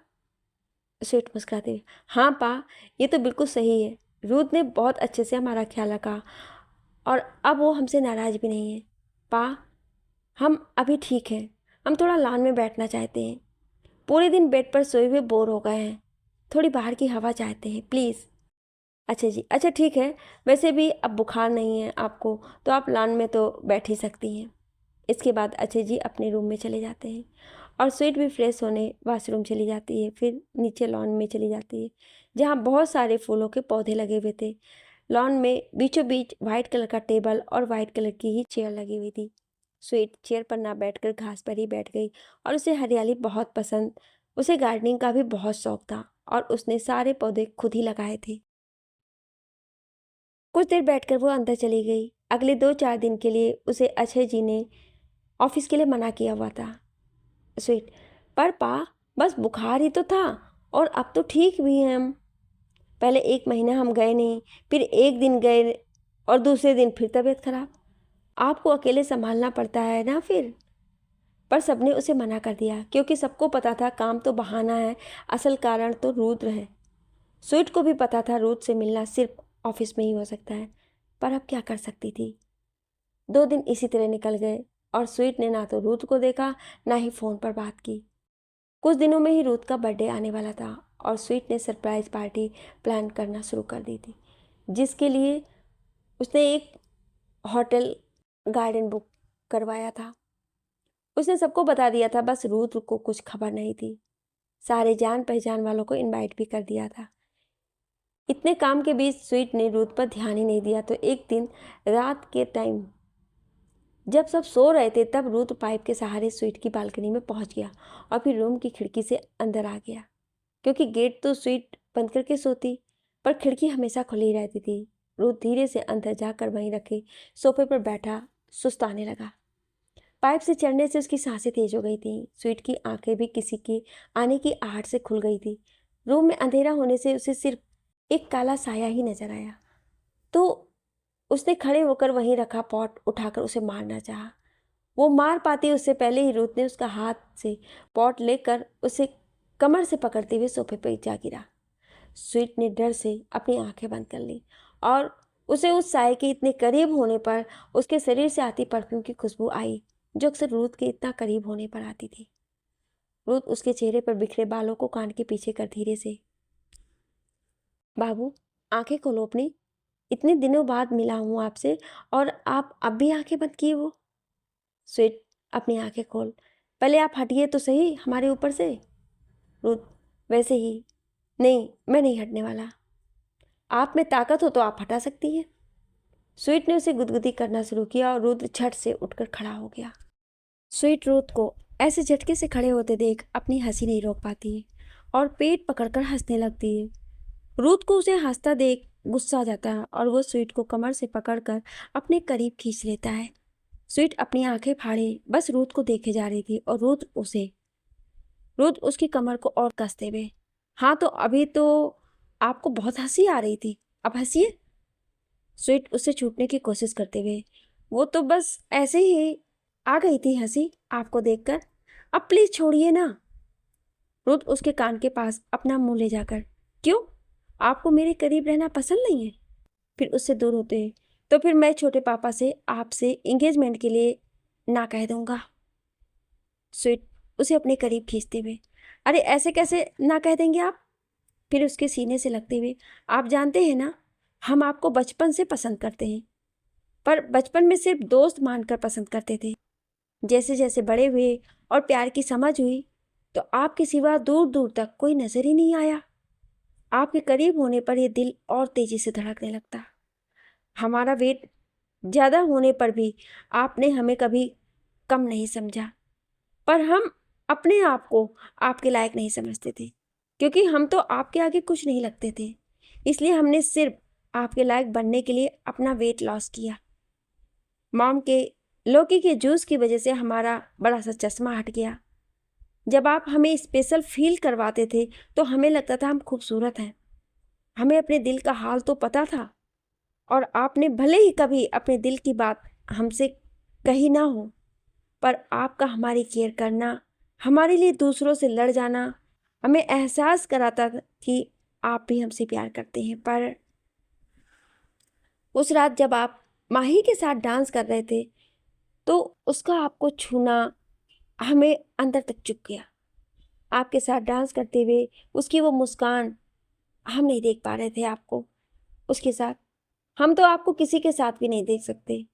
स्वीट मुस्कुराते हुए, हाँ पा ये तो बिल्कुल सही है, रुथ ने बहुत अच्छे से हमारा ख्याल रखा और अब वो हमसे नाराज़ भी नहीं है। पा हम अभी ठीक हैं, हम थोड़ा लॉन में बैठना चाहते हैं, पूरे दिन बेड पर सोए हुए बोर हो गए हैं, थोड़ी बाहर की हवा चाहते हैं प्लीज़। अच्छा जी, अच्छा ठीक है, वैसे भी अब बुखार नहीं है आपको तो आप लॉन में तो बैठ ही सकती हैं। इसके बाद अक्षय जी अपने रूम में चले जाते हैं और स्वीट भी फ्रेश होने वॉशरूम चली जाती है। फिर नीचे लॉन में चली जाती है जहाँ बहुत सारे फूलों के पौधे लगे हुए थे। लॉन में बीचों बीच वाइट कलर का टेबल और वाइट कलर की ही चेयर लगी हुई थी। स्वीट चेयर पर ना बैठकर घास पर ही बैठ गई और उसे हरियाली बहुत पसंद, उसे गार्डनिंग का भी बहुत शौक था और उसने सारे पौधे खुद ही लगाए थे। कुछ देर बैठकर वो अंदर चली गई। अगले 2-4 दिन के लिए उसे अक्षय जी ने ऑफिस के लिए मना किया हुआ था। स्वीट, पर पा बस बुखार ही तो था और अब तो ठीक भी हैं हम। पहले 1 महीना हम गए नहीं, फिर एक दिन गए और दूसरे दिन फिर तबीयत खराब। आपको अकेले संभालना पड़ता है ना फिर। पर सबने उसे मना कर दिया क्योंकि सबको पता था काम तो बहाना है, असल कारण तो रुद्र है। स्वीट को भी पता था रुद्र से मिलना सिर्फ ऑफिस में ही हो सकता है, पर अब क्या कर सकती थी। 2 दिन इसी तरह निकल गए और स्वीट ने ना तो रुद्र को देखा ना ही फ़ोन पर बात की। कुछ दिनों में ही रुथ का बर्थडे आने वाला था और स्वीट ने सरप्राइज पार्टी प्लान करना शुरू कर दी थी, जिसके लिए उसने एक होटल गार्डन बुक करवाया था। उसने सबको बता दिया था, बस रुथ को कुछ खबर नहीं थी। सारे जान पहचान वालों को इनवाइट भी कर दिया था। इतने काम के बीच स्वीट ने रुथ पर ध्यान ही नहीं दिया तो एक दिन रात के टाइम जब सब सो रहे थे तब रुथ पाइप के सहारे स्वीट की बालकनी में पहुंच गया और फिर रूम की खिड़की से अंदर आ गया। क्योंकि गेट तो स्वीट बंद करके सोती पर खिड़की हमेशा खुली रहती थी। रुथ धीरे से अंदर जाकर वहीं रखे सोफे पर बैठा सुस्ताने लगा। पाइप से चढ़ने से उसकी सांसें तेज हो गई थी। स्वीट की आंखें भी किसी की आने की आहट से खुल गई थी। रूम में अंधेरा होने से उसे सिर्फ एक काला साया ही नजर आया तो उसने खड़े होकर वहीं रखा पॉट उठाकर उसे मारना चाहा। वो मार पाती उससे पहले ही रुथ ने उसका हाथ से पॉट लेकर उसे कमर से पकड़ते हुए सोफे पर जा गिरा। स्वीट ने डर से अपनी आंखें बंद कर ली और उसे उस साए के इतने करीब होने पर उसके शरीर से आती परफ्यूम की खुशबू आई जो अक्सर रुथ के इतना करीब होने पर आती थी। रुथ उसके चेहरे पर बिखरे बालों को कान के पीछे कर धीरे से, बाबू आंखें खोलो अपनी। इतने दिनों बाद मिला हूँ आपसे और आप अब भी आंखें बंद किए हो। स्वीट अपनी आंखें खोल, पहले आप हटिए तो सही हमारे ऊपर से। रुत वैसे ही नहीं, मैं नहीं हटने वाला। आप में ताकत हो तो आप हटा सकती हैं। स्वीट ने उसे गुदगुदी करना शुरू किया और रुद्र झट से उठकर खड़ा हो गया। स्वीट रुद्र को ऐसे झटके से खड़े होते देख अपनी हंसी नहीं रोक पाती है और पेट पकड़कर हंसने लगती है। रुद्र को उसे हंसता देख गुस्सा आ जाता है और वो स्वीट को कमर से पकड़कर अपने करीब खींच लेता है। स्वीट अपनी आंखें फाड़े बस रुद्र को देखे जा रही थी और रुद्र उसकी कमर को और कसते हुए, हाँ तो अभी तो आपको बहुत हंसी आ रही थी, अब हंसिए। स्वीट उससे छूटने की कोशिश करते हुए, वो तो बस ऐसे ही आ गई थी हंसी आपको देखकर, अब प्लीज छोड़िए ना। रुद्र उसके कान के पास अपना मुंह ले जाकर, क्यों, आपको मेरे करीब रहना पसंद नहीं है? फिर उससे दूर होते हैं तो फिर मैं छोटे पापा से आपसे एंगेजमेंट के लिए ना कह दूंगा। स्वीट उसे अपने करीब खींचते हुए, अरे ऐसे कैसे ना कह देंगे आप? फिर उसके सीने से लगते हुए, आप जानते हैं ना हम आपको बचपन से पसंद करते हैं, पर बचपन में सिर्फ दोस्त मानकर पसंद करते थे। जैसे जैसे बड़े हुए और प्यार की समझ हुई तो आपके सिवा दूर दूर तक कोई नजर ही नहीं आया। आपके करीब होने पर यह दिल और तेजी से धड़कने लगता। हमारा वेट ज़्यादा होने पर भी आपने हमें कभी कम नहीं समझा, पर हम अपने आप को आपके लायक नहीं समझते थे, क्योंकि हम तो आपके आगे कुछ नहीं लगते थे। इसलिए हमने सिर्फ आपके लायक बनने के लिए अपना वेट लॉस किया। मॉम के लौकी के जूस की वजह से हमारा बड़ा सा चश्मा हट गया। जब आप हमें स्पेशल फील करवाते थे तो हमें लगता था हम खूबसूरत हैं। हमें अपने दिल का हाल तो पता था, और आपने भले ही कभी अपने दिल की बात हमसे कही ना हो, पर आपका हमारी केयर करना, हमारे लिए दूसरों से लड़ जाना हमें एहसास कराता था कि आप भी हमसे प्यार करते हैं। पर उस रात जब आप माही के साथ डांस कर रहे थे तो उसका आपको छूना हमें अंदर तक चुभ गया। आपके साथ डांस करते हुए उसकी वो मुस्कान, हम नहीं देख पा रहे थे आपको उसके साथ। हम तो आपको किसी के साथ भी नहीं देख सकते।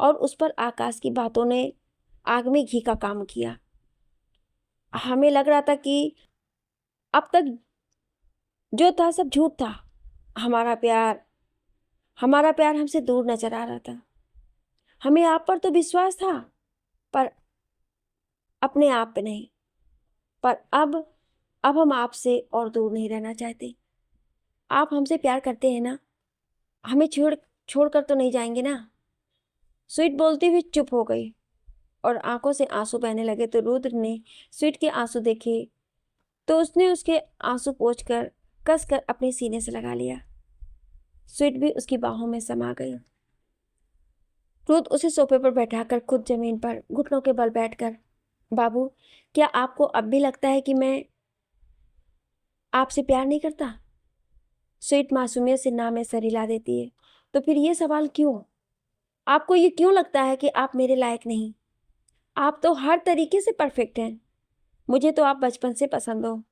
और उस पर आकाश की बातों ने आग में घी का काम किया। हमें लग रहा था कि अब तक जो था सब झूठ था। हमारा प्यार हमसे दूर नजर आ रहा था। हमें आप पर तो विश्वास था, पर अपने आप पे नहीं। पर अब हम आपसे और दूर नहीं रहना चाहते। आप हमसे प्यार करते हैं ना? हमें छोड़कर तो नहीं जाएंगे ना? स्वीट बोलती हुई चुप हो गई और आंखों से आंसू बहने लगे। तो रुद्र ने स्वीट के आंसू देखे तो उसने उसके आंसू पोंछ कर कस कर अपने सीने से लगा लिया। स्वीट भी उसकी बाहों में समा गई। रुद्र उसे सोफे पर बैठाकर खुद जमीन पर घुटनों के बल बैठकर, बाबू, क्या आपको अब भी लगता है कि मैं आपसे प्यार नहीं करता? स्वीट मासूमियत से ना में सर हिला देती है। तो फिर ये सवाल क्यों? आपको ये क्यों लगता है कि आप मेरे लायक नहीं? आप तो हर तरीके से परफेक्ट हैं। मुझे तो आप बचपन से पसंद हो,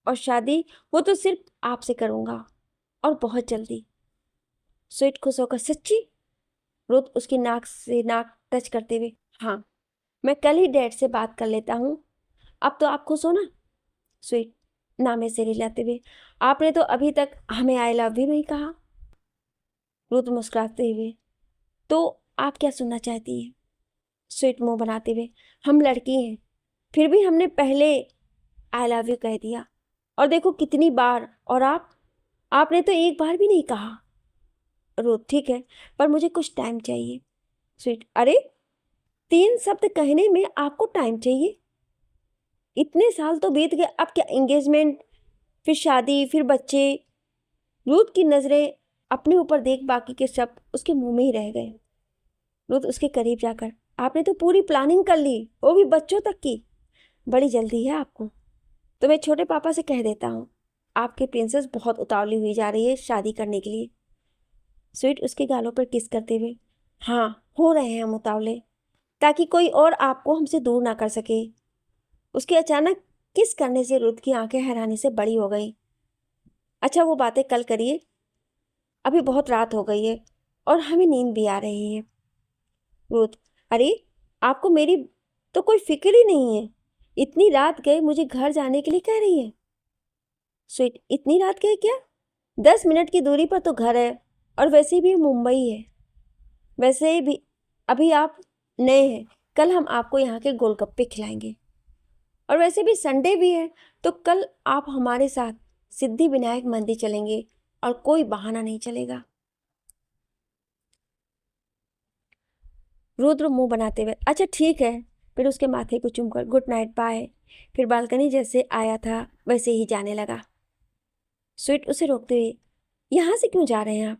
और शादी वो तो सिर्फ आपसे करूंगा, और बहुत जल्दी। स्वीट खुश होकर, सच्ची? रुत उसकी नाक से नाक टच करते हुए, हाँ, मैं कल ही डैड से बात कर लेता हूँ। अब तो आप खुश हो ना? स्वीट नामे से हिलाते हुए, आपने तो अभी तक हमें आई लव यू नहीं कहा। रुत मुस्कुराते हुए, तो आप क्या सुनना चाहती हैं? स्वीट मुंह बनाते हुए, हम लड़की हैं, फिर भी हमने पहले आई लव यू कह दिया, और देखो कितनी बार। और आपने तो एक बार भी नहीं कहा। रुत, ठीक है, पर मुझे कुछ टाइम चाहिए। स्वीट, अरे 3 शब्द कहने में आपको टाइम चाहिए? इतने साल तो बीत गए, अब क्या एंगेजमेंट, फिर शादी, फिर बच्चे। रुत की नजरें अपने ऊपर देख बाकी के शब्द उसके मुंह में ही रह गए। रुत उसके करीब जाकर, आपने तो पूरी प्लानिंग कर ली, वो भी बच्चों तक की। बड़ी जल्दी है आपको। तो मैं छोटे पापा से कह देता हूँ, आपकी प्रिंसेस बहुत उतावली हुई जा रही है शादी करने के लिए। स्वीट उसके गालों पर किस करते हुए, हाँ, हो रहे हैं हम उतावले, ताकि कोई और आपको हमसे दूर ना कर सके। उसके अचानक किस करने से रुत की आंखें हैरानी से बड़ी हो गई। अच्छा, वो बातें कल करिए, अभी बहुत रात हो गई है और हमें नींद भी आ रही है। रुथ, अरे आपको मेरी तो कोई फिक्र ही नहीं है। इतनी रात गए मुझे घर जाने के लिए कह रही है। स्वीट, इतनी रात गए क्या? 10 मिनट की दूरी पर तो घर है, और वैसे भी मुंबई है। वैसे भी अभी आप नए हैं, कल हम आपको यहाँ के गोलगप्पे खिलाएंगे। और वैसे भी संडे भी है, तो कल आप हमारे साथ सिद्धि विनायक मंदिर चलेंगे और कोई बहाना नहीं चलेगा। रुद्र मुंह बनाते हुए अच्छा ठीक है, फिर उसके माथे को चूमकर गुड नाइट बाय। फिर बालकनी जैसे आया था वैसे ही जाने लगा। स्वीट उसे रोकते हुए, यहाँ से क्यों जा रहे हैं आप?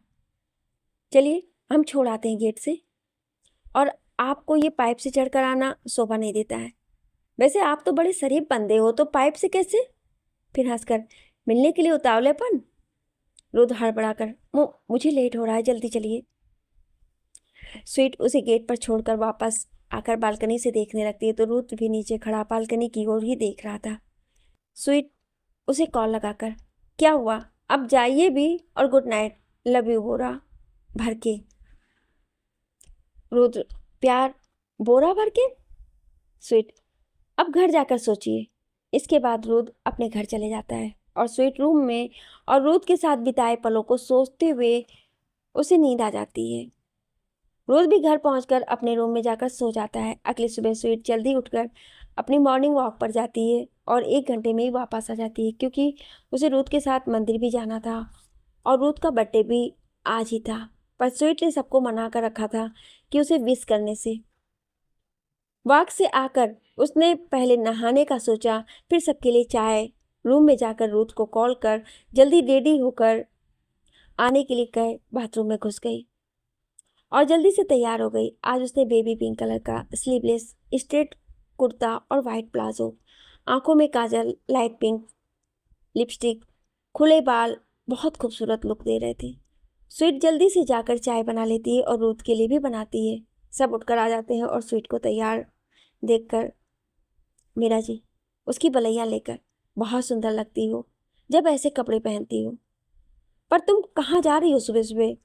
चलिए हम छोड़ आते हैं गेट से। और आपको ये पाइप से चढ़कर आना शोभा नहीं देता है। वैसे आप तो बड़े शरीफ बंदे हो, तो पाइप से कैसे? फिर हंसकर, मिलने के लिए उतावलेपन? रुद्र हड़बड़ाकर, मुझे लेट हो रहा है, जल्दी चलिए। स्वीट उसे गेट पर छोड़कर वापस आकर बालकनी से देखने लगती है, तो रुद्र भी नीचे खड़ा बालकनी की ओर ही देख रहा था। स्वीट उसे कॉल लगाकर, क्या हुआ, अब जाइए भी, और गुड नाइट, लव यू बोरा भर के। रुद्र, प्यार बोरा भर के? स्वीट, अब घर जाकर सोचिए। इसके बाद रुद्र अपने घर चले जाता है और स्वीट रूम में और रुद्र के साथ बिताए पलों को सोचते हुए उसे नींद आ जाती है। रोज भी घर पहुंचकर अपने रूम में जाकर सो जाता है। अगली सुबह स्वीट जल्दी उठकर अपनी मॉर्निंग वॉक पर जाती है और 1 घंटे में ही वापस आ जाती है, क्योंकि उसे रूथ के साथ मंदिर भी जाना था और रूथ का बर्थडे भी आज ही था। पर स्वीट ने सबको मना कर रखा था कि उसे विश करने से। वॉक से आकर उसने पहले नहाने का सोचा, फिर सबके लिए चाय। रूम में जाकर रूथ को कॉल कर जल्दी रेडी होकर आने के लिए कह बाथरूम में घुस गई और जल्दी से तैयार हो गई। आज उसने बेबी पिंक कलर का स्लीवलेस स्ट्रेट कुर्ता और वाइट प्लाजो, आंखों में काजल, लाइट पिंक लिपस्टिक, खुले बाल बहुत खूबसूरत लुक दे रहे थे। स्वीट जल्दी से जाकर चाय बना लेती है और रूथ के लिए भी बनाती है। सब उठकर आ जाते हैं और स्वीट को तैयार देखकर, मीरा जी, उसकी बलैया लेकर, बहुत सुंदर लगती हो जब ऐसे कपड़े पहनती हो। पर तुम कहाँ जा रही हो सुबह सुबह?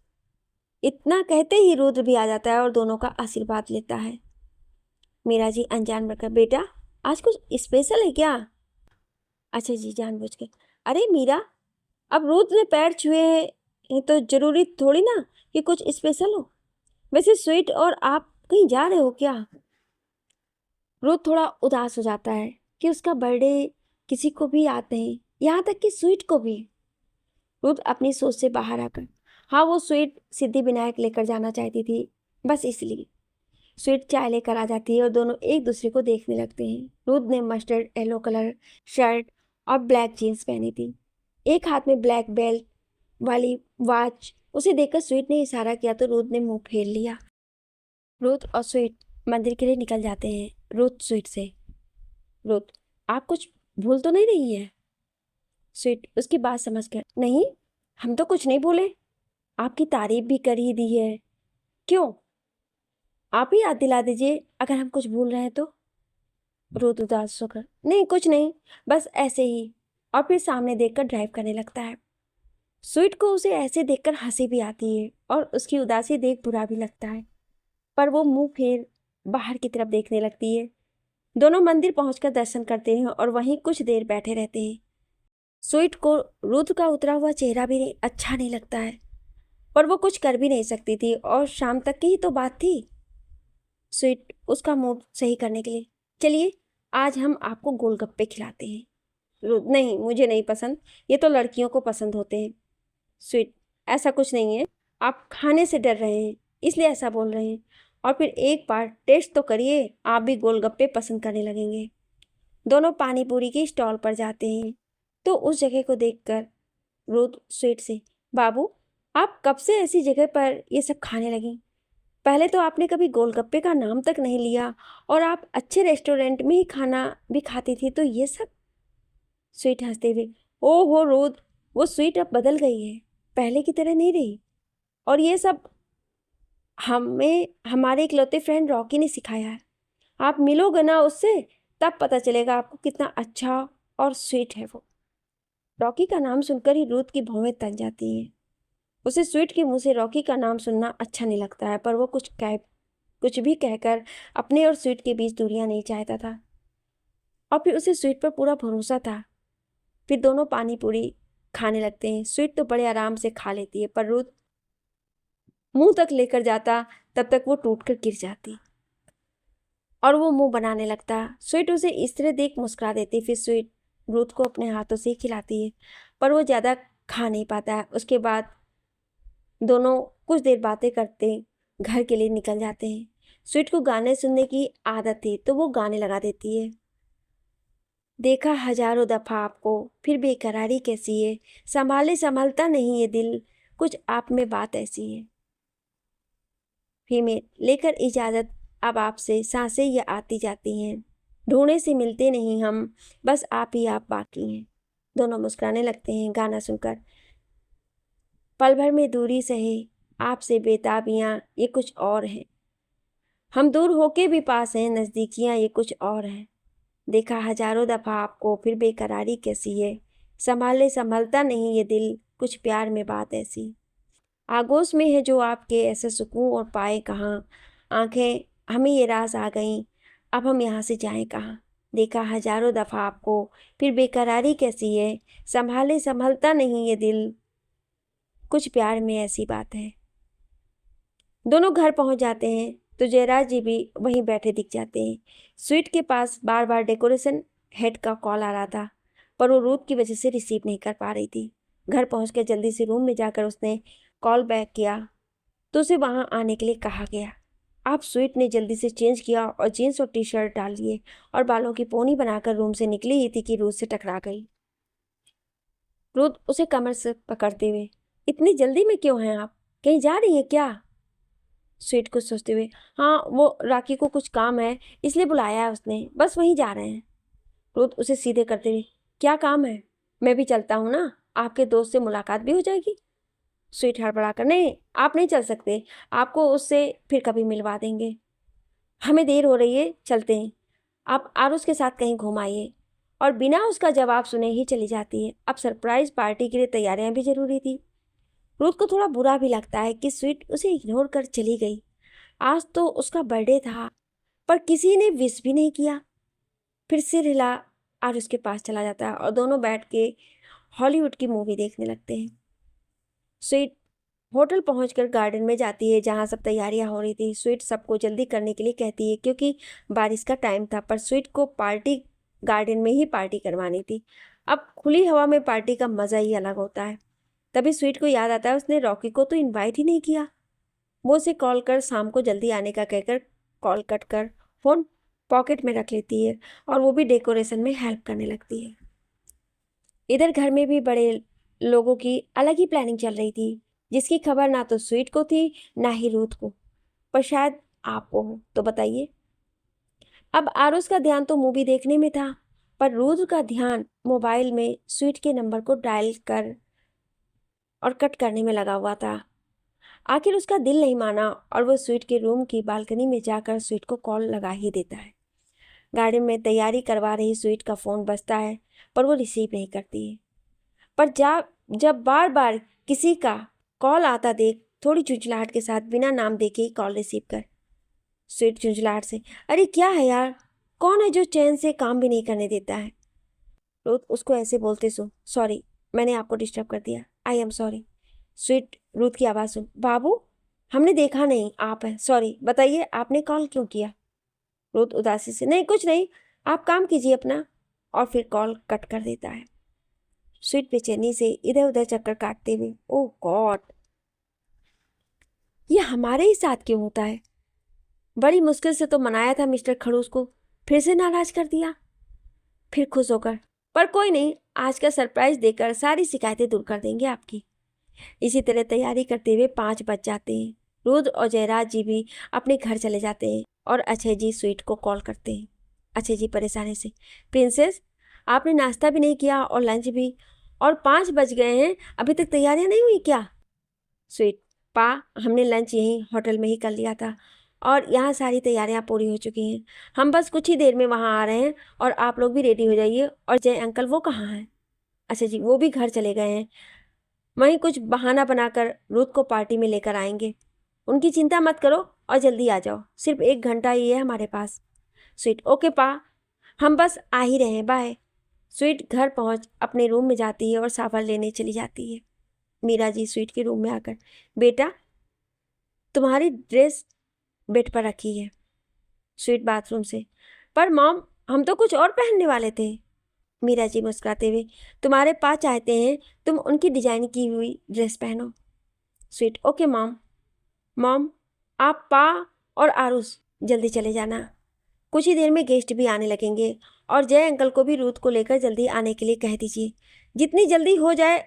इतना कहते ही रुद्र भी आ जाता है और दोनों का आशीर्वाद लेता है। मीरा जी अनजान बनकर, बेटा आज कुछ स्पेशल है क्या? अच्छा जी, जानबूझ के। अरे मीरा, अब रुद्र ने पैर छुए हैं तो जरूरी थोड़ी ना कि कुछ स्पेशल हो। वैसे स्वीट और आप कहीं जा रहे हो क्या? रुद्र थोड़ा उदास हो जाता है कि उसका बर्थडे किसी को भी याद नहीं, यहाँ तक कि स्वीट को भी। रुद्र अपनी सोच से बाहर आकर, हाँ वो स्वीट सिद्धि विनायक लेकर जाना चाहती थी, बस इसलिए। स्वीट चाय लेकर आ जाती है और दोनों एक दूसरे को देखने लगते हैं। रुद्र ने मस्टर्ड येलो कलर शर्ट और ब्लैक जीन्स पहनी थी, एक हाथ में ब्लैक बेल्ट वाली वॉच। उसे देखकर स्वीट ने इशारा किया तो रुद्र ने मुंह फेर लिया। रुद्र और स्वीट मंदिर के लिए निकल जाते हैं। रुद्र स्वीट से, रुद्र आप कुछ भूल तो नहीं रही है? स्वीट उसकी बात समझ कर, नहीं हम तो कुछ नहीं भूले, आपकी तारीफ भी कर ही दी है। क्यों, आप ही याद दिला दीजिए अगर हम कुछ भूल रहे हैं तो। रुद्र उदास होकर, नहीं कुछ नहीं, बस ऐसे ही। और फिर सामने देखकर ड्राइव करने लगता है। स्वीट को उसे ऐसे देखकर हंसी भी आती है और उसकी उदासी देख बुरा भी लगता है, पर वो मुंह फेर बाहर की तरफ देखने लगती है। दोनों मंदिर पहुंचकर दर्शन करते हैं और वहीं कुछ देर बैठे रहते हैं। स्वीट को रुद्र का उतरा हुआ चेहरा भी अच्छा नहीं लगता है, पर वो कुछ कर भी नहीं सकती थी और शाम तक की ही तो बात थी। स्वीट उसका मूड सही करने के लिए, चलिए आज हम आपको गोलगप्पे खिलाते हैं। रुद्र, नहीं मुझे नहीं पसंद, ये तो लड़कियों को पसंद होते हैं। स्वीट, ऐसा कुछ नहीं है, आप खाने से डर रहे हैं इसलिए ऐसा बोल रहे हैं। और फिर एक बार टेस्ट तो करिए, आप भी गोलगप्पे पसंद करने लगेंगे। दोनों पानी पूरी की स्टॉल पर जाते हैं तो उस जगह को देखकर रुद्र स्वीट से, बाबू आप कब से ऐसी जगह पर ये सब खाने लगी? पहले तो आपने कभी गोलगप्पे का नाम तक नहीं लिया और आप अच्छे रेस्टोरेंट में ही खाना भी खाती थी, तो ये सब। स्वीट हंसते हुए, ओहो रुद्र, वो स्वीट अब बदल गई है, पहले की तरह नहीं रही। और ये सब हमें हमारे इकलौते फ्रेंड रॉकी ने सिखाया है। आप मिलोगे ना उससे, तब पता चलेगा आपको कितना अच्छा और स्वीट है वो। रॉकी का नाम सुनकर ही रुद्र की भौहें तन जाती हैं। उसे स्वीट के मुंह से रॉकी का नाम सुनना अच्छा नहीं लगता है, पर वो कुछ भी कहकर अपने और स्वीट के बीच दूरियां नहीं चाहता था। और फिर उसे स्वीट पर पूरा भरोसा था। फिर दोनों पानी पूरी खाने लगते हैं। स्वीट तो बड़े आराम से खा लेती है, पर रुद्र मुंह तक लेकर जाता तब तक वो टूट कर गिर जाती और वो मुंह बनाने लगता। स्वीट उसे इस तरह देख मुस्कुरा देती। फिर स्वीट रुद्र को अपने हाथों से खिलाती है, पर वो ज़्यादा खा नहीं पाता है। उसके बाद दोनों कुछ देर बातें करते घर के लिए निकल जाते हैं। स्वीट को गाने सुनने की आदत थी, तो वो गाने लगा देती है। देखा हजारों दफा आपको, फिर बेकरारी कैसी है, संभाले संभलता नहीं ये दिल, कुछ आप में बात ऐसी है। फीमेल लेकर इजाज़त अब आपसे, सांसें ये आती जाती हैं, ढूंढे से मिलते नहीं हम, बस आप ही आप बाकी हैं। दोनों मुस्कुराने लगते हैं गाना सुनकर। पल भर में दूरी सहे आपसे बेताबियाँ ये कुछ और हैं, हम दूर होके भी पास हैं, नज़दीकियाँ ये कुछ और हैं। देखा हजारों दफ़ा आपको, फिर बेकरारी कैसी है, संभाले संभलता नहीं ये दिल, कुछ प्यार में बात ऐसी। आगोश में है जो आपके, ऐसे सुकून और पाए कहाँ, आंखें हमें ये राज आ गईं, अब हम यहाँ से जाएं कहाँ। देखा हजारों दफ़ा आपको, फिर बेकरारी कैसी है, संभाले संभलता नहीं ये दिल, कुछ प्यार में ऐसी बात है। दोनों घर पहुंच जाते हैं तो जयराज जी भी वहीं बैठे दिख जाते हैं। स्वीट के पास बार बार डेकोरेशन हेड का कॉल आ रहा था, पर वो रूथ की वजह से रिसीव नहीं कर पा रही थी। घर पहुंचकर जल्दी से रूम में जाकर उसने कॉल बैक किया तो उसे वहां आने के लिए कहा गया। आप स्वीट ने जल्दी से चेंज किया और जीन्स और टी शर्ट डाल लिए और बालों की पोनी बनाकर रूम से निकली ही थी कि रूथ से टकरा गई। रूथ उसे कमर से पकड़ते हुए, इतनी जल्दी में क्यों हैं आप, कहीं जा रही हैं क्या? स्वीट कुछ सोचते हुए, हाँ वो राखी को कुछ काम है इसलिए बुलाया है उसने, बस वहीं जा रहे हैं। रुद्र उसे सीधे करते हुए, क्या काम है? मैं भी चलता हूँ ना, आपके दोस्त से मुलाकात भी हो जाएगी। स्वीट हड़बड़ा कर, नहीं आप नहीं चल सकते, आपको उससे फिर कभी मिलवा देंगे, हमें देर हो रही है, चलते हैं। आप आरुष के साथ कहीं घूम आइए। और बिना उसका जवाब सुने ही चली जाती है। अब सरप्राइज पार्टी के लिए तैयारियां भी जरूरी थी। रुथ को थोड़ा बुरा भी लगता है कि स्वीट उसे इग्नोर कर चली गई। आज तो उसका बर्थडे था, पर किसी ने विश भी नहीं किया। फिर सिर हिला और उसके पास चला जाता है और दोनों बैठ के हॉलीवुड की मूवी देखने लगते हैं। स्वीट होटल पहुंचकर गार्डन में जाती है जहां सब तैयारियां हो रही थी। स्वीट सबको जल्दी करने के लिए कहती है क्योंकि बारिश का टाइम था, पर स्वीट को पार्टी गार्डन में ही पार्टी करवानी थी। अब खुली हवा में पार्टी का मज़ा ही अलग होता है। तभी स्वीट को याद आता है उसने रॉकी को तो इनवाइट ही नहीं किया। वो उसे कॉल कर शाम को जल्दी आने का कहकर कॉल कट कर फ़ोन पॉकेट में रख लेती है और वो भी डेकोरेशन में हेल्प करने लगती है। इधर घर में भी बड़े लोगों की अलग ही प्लानिंग चल रही थी, जिसकी खबर ना तो स्वीट को थी ना ही रूथ को, पर शायद आपको हो तो बताइए। अब आरुष का ध्यान तो मूवी देखने में था, पर रूथ का ध्यान मोबाइल में स्वीट के नंबर को डायल कर और कट करने में लगा हुआ था। आखिर उसका दिल नहीं माना और वो स्वीट के रूम की बालकनी में जाकर स्वीट को कॉल लगा ही देता है। गार्डन में तैयारी करवा रही स्वीट का फ़ोन बजता है, पर वो रिसीव नहीं करती है। पर जब बार बार किसी का कॉल आता देख थोड़ी झुंझलाहट के साथ बिना नाम देखे ही कॉल रिसीव कर। स्वीट झुंझलाहट से, अरे क्या है यार, कौन है जो चैन से काम भी नहीं करने देता है? रोज उसको ऐसे बोलते सो, सॉरी मैंने आपको डिस्टर्ब कर दिया, I am sorry. Sweet Ruth की आवाज़ सुन, बाबू हमने देखा नहीं आप हैं, सॉरी बताइए आपने कॉल क्यों किया? रूथ उदासी से, नहीं कुछ नहीं, आप काम कीजिए अपना, और फिर कॉल कट कर देता है। स्वीट बेचैनी से इधर उधर चक्कर काटते हुए, ओह गॉड ये हमारे ही साथ क्यों होता है? बड़ी मुश्किल से तो मनाया था मिस्टर खड़ूस को, फिर से नाराज कर दिया। फिर खुश होकर, पर कोई नहीं, आज का सरप्राइज देकर सारी शिकायतें दूर कर देंगे आपकी। इसी तरह तैयारी करते हुए 5 बज जाते हैं। रुद्र और जयराज जी भी अपने घर चले जाते हैं और अक्षय जी स्वीट को कॉल करते हैं। अक्षय जी परेशानी से, प्रिंसेस आपने नाश्ता भी नहीं किया और लंच भी, और 5 बज गए हैं, अभी तक तैयारियां नहीं हुई क्या? स्वीट, पा हमने लंच यहीं होटल में ही कर लिया था और यहाँ सारी तैयारियां पूरी हो चुकी हैं, हम बस कुछ ही देर में वहाँ आ रहे हैं और आप लोग भी रेडी हो जाइए। और जय अंकल वो कहाँ हैं? अच्छा जी वो भी घर चले गए हैं, वहीं कुछ बहाना बनाकर रूथ को पार्टी में लेकर आएंगे। उनकी चिंता मत करो और जल्दी आ जाओ, सिर्फ 1 घंटा ही है हमारे पास। स्वीट ओके पा, हम बस आ ही रहे हैं, बाय। स्वीट घर पहुंच अपने रूम में जाती है और शावर लेने चली जाती है। मीरा जी स्वीट के रूम में आकर, बेटा तुम्हारी ड्रेस बेड पर रखी है। स्वीट बाथरूम से, पर मॉम हम तो कुछ और पहनने वाले थे। मीरा जी मुस्कुराते हुए, तुम्हारे पास चाहते हैं तुम उनकी डिजाइन की हुई ड्रेस पहनो। Sweet okay mom. मॉम आप पा और आरुष जल्दी चले जाना, कुछ ही देर में गेस्ट भी आने लगेंगे, और जय अंकल को भी रूथ को लेकर जल्दी आने के लिए कह दीजिए। जितनी जल्दी हो जाए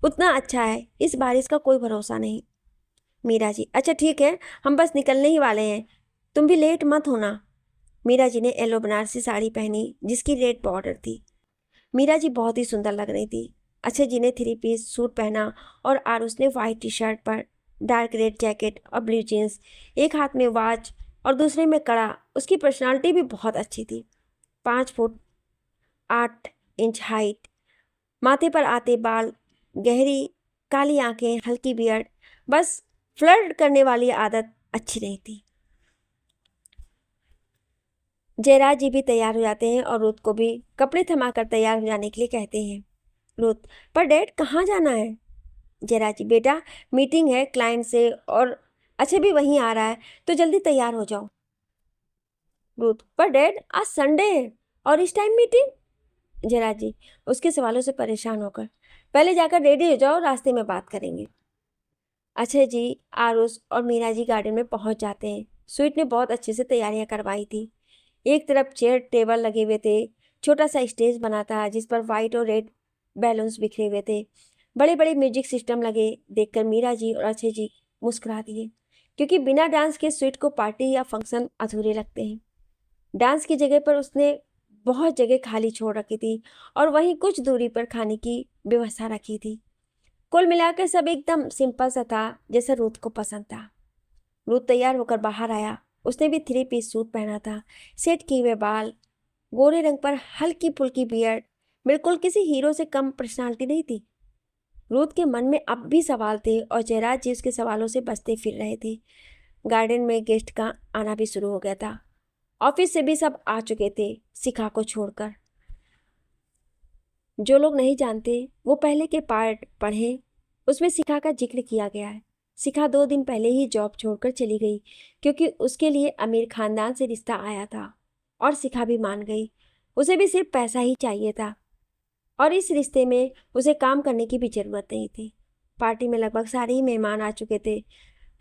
उतना अच्छा है, इस बारिश का कोई भरोसा नहीं। मीरा जी अच्छा ठीक है, हम बस निकलने ही वाले हैं, तुम भी लेट मत होना। मीरा जी ने येलो बनारसी साड़ी पहनी जिसकी रेड बॉर्डर थी। मीरा जी बहुत ही सुंदर लग रही थी। अक्षय जी ने 3 पीस सूट पहना और आरुष ने वाइट टी शर्ट पर डार्क रेड जैकेट और ब्लू जीन्स, एक हाथ में वॉच और दूसरे में कड़ा। उसकी पर्सनालिटी भी बहुत अच्छी थी। 5 फुट 8 इंच हाइट, माथे पर आते बाल, गहरी काली आंखें, हल्की बियर्ड, बस फ्लर्ट करने वाली आदत अच्छी नहीं थी। जयराज जी भी तैयार हो जाते हैं और रूथ को भी कपड़े थमाकर तैयार हो जाने के लिए कहते हैं। रूथ, पर डैड कहाँ जाना है? जयराज जी, बेटा मीटिंग है क्लाइंट से, और अच्छे भी वहीं आ रहा है, तो जल्दी तैयार हो जाओ। रूथ, पर डैड आज संडे है और इस टाइम मीटिंग? जयराज जी उसके सवालों से परेशान होकर, पहले जाकर रेडी हो जाओ, रास्ते में बात करेंगे। अक्षय जी, आरुष और मीरा जी गार्डन में पहुंच जाते हैं। स्वीट ने बहुत अच्छे से तैयारियां करवाई थी। एक तरफ चेयर टेबल लगे हुए थे, छोटा सा स्टेज बना था जिस पर वाइट और रेड बैलून्स बिखरे हुए थे, बड़े बड़े म्यूजिक सिस्टम लगे। देखकर मीरा जी और अक्षय जी मुस्कुरा दिए, क्योंकि बिना डांस के स्वीट को पार्टी या फंक्शन अधूरे लगते हैं। डांस की जगह पर उसने बहुत जगह खाली छोड़ रखी थी और वहीं कुछ दूरी पर खाने की व्यवस्था रखी थी। कुल मिलाकर सब एकदम सिंपल सा था, जैसा रूथ को पसंद था। रूथ तैयार होकर बाहर आया। उसने भी 3 पीस सूट पहना था, सेट किए हुए बाल, गोरे रंग पर हल्की फुल्की बियर्ड, बिल्कुल किसी हीरो से कम पर्सनालिटी नहीं थी। रूथ के मन में अब भी सवाल थे और जयराज जी उसके सवालों से बचते फिर रहे थे। गार्डन में गेस्ट का आना भी शुरू हो गया था। ऑफिस से भी सब आ चुके थे, शिखा को छोड़कर। जो लोग नहीं जानते वो पहले के पार्ट पढ़ें, उसमें शिखा का जिक्र किया गया है। शिखा 2 दिन पहले ही जॉब छोड़कर चली गई, क्योंकि उसके लिए अमीर खानदान से रिश्ता आया था, और शिखा भी मान गई। उसे भी सिर्फ पैसा ही चाहिए था, और इस रिश्ते में उसे काम करने की भी ज़रूरत नहीं थी। पार्टी में लगभग सारे ही मेहमान आ चुके थे।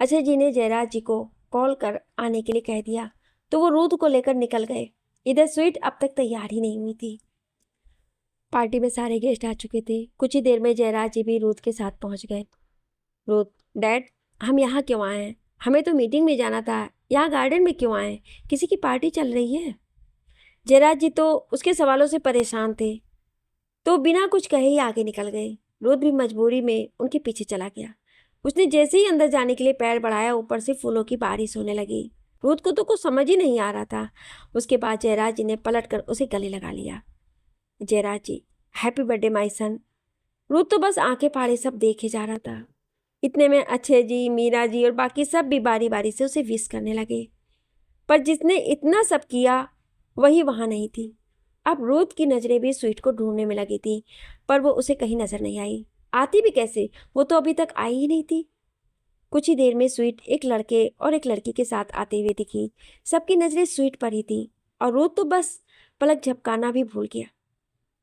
अजय जी ने जयराज जी को कॉल कर आने के लिए कह दिया, तो वो रूथ को लेकर निकल गए। इधर स्वीट अब तक तैयार ही नहीं हुई थी। पार्टी में सारे गेस्ट आ चुके थे। कुछ ही देर में जयराज जी भी रूथ के साथ पहुंच गए। रूथ, डैड हम यहाँ क्यों आए हैं? हमें तो मीटिंग में जाना था, यहाँ गार्डन में क्यों आए? किसी की पार्टी चल रही है? जयराज जी तो उसके सवालों से परेशान थे, तो बिना कुछ कहे ही आगे निकल गए। रूथ भी मजबूरी में उनके पीछे चला गया। उसने जैसे ही अंदर जाने के लिए पैर बढ़ाया, ऊपर से फूलों की बारिश होने लगी। रूथ को तो कुछ समझ ही नहीं आ रहा था। उसके बाद जयराज जी ने पलट कर उसे गले लगा लिया। जयराज जी, हैप्पी बर्थडे माई सन। रूथ तो बस आंखें फाड़े सब देखे जा रहा था। इतने में अक्षय जी, मीरा जी और बाकी सब भी बारी बारी से उसे विश करने लगे, पर जिसने इतना सब किया वही वहां नहीं थी। अब रूथ की नजरें भी स्वीट को ढूंढने में लगी थी, पर वो उसे कहीं नजर नहीं आई। आती भी कैसे, वो तो अभी तक आई ही नहीं थी। कुछ ही देर में स्वीट एक लड़के और एक लड़की के साथ आते हुए दिखी। सबकी नजरें स्वीट पर ही थी, और रूथ तो बस पलक झपकाना भी भूल गया।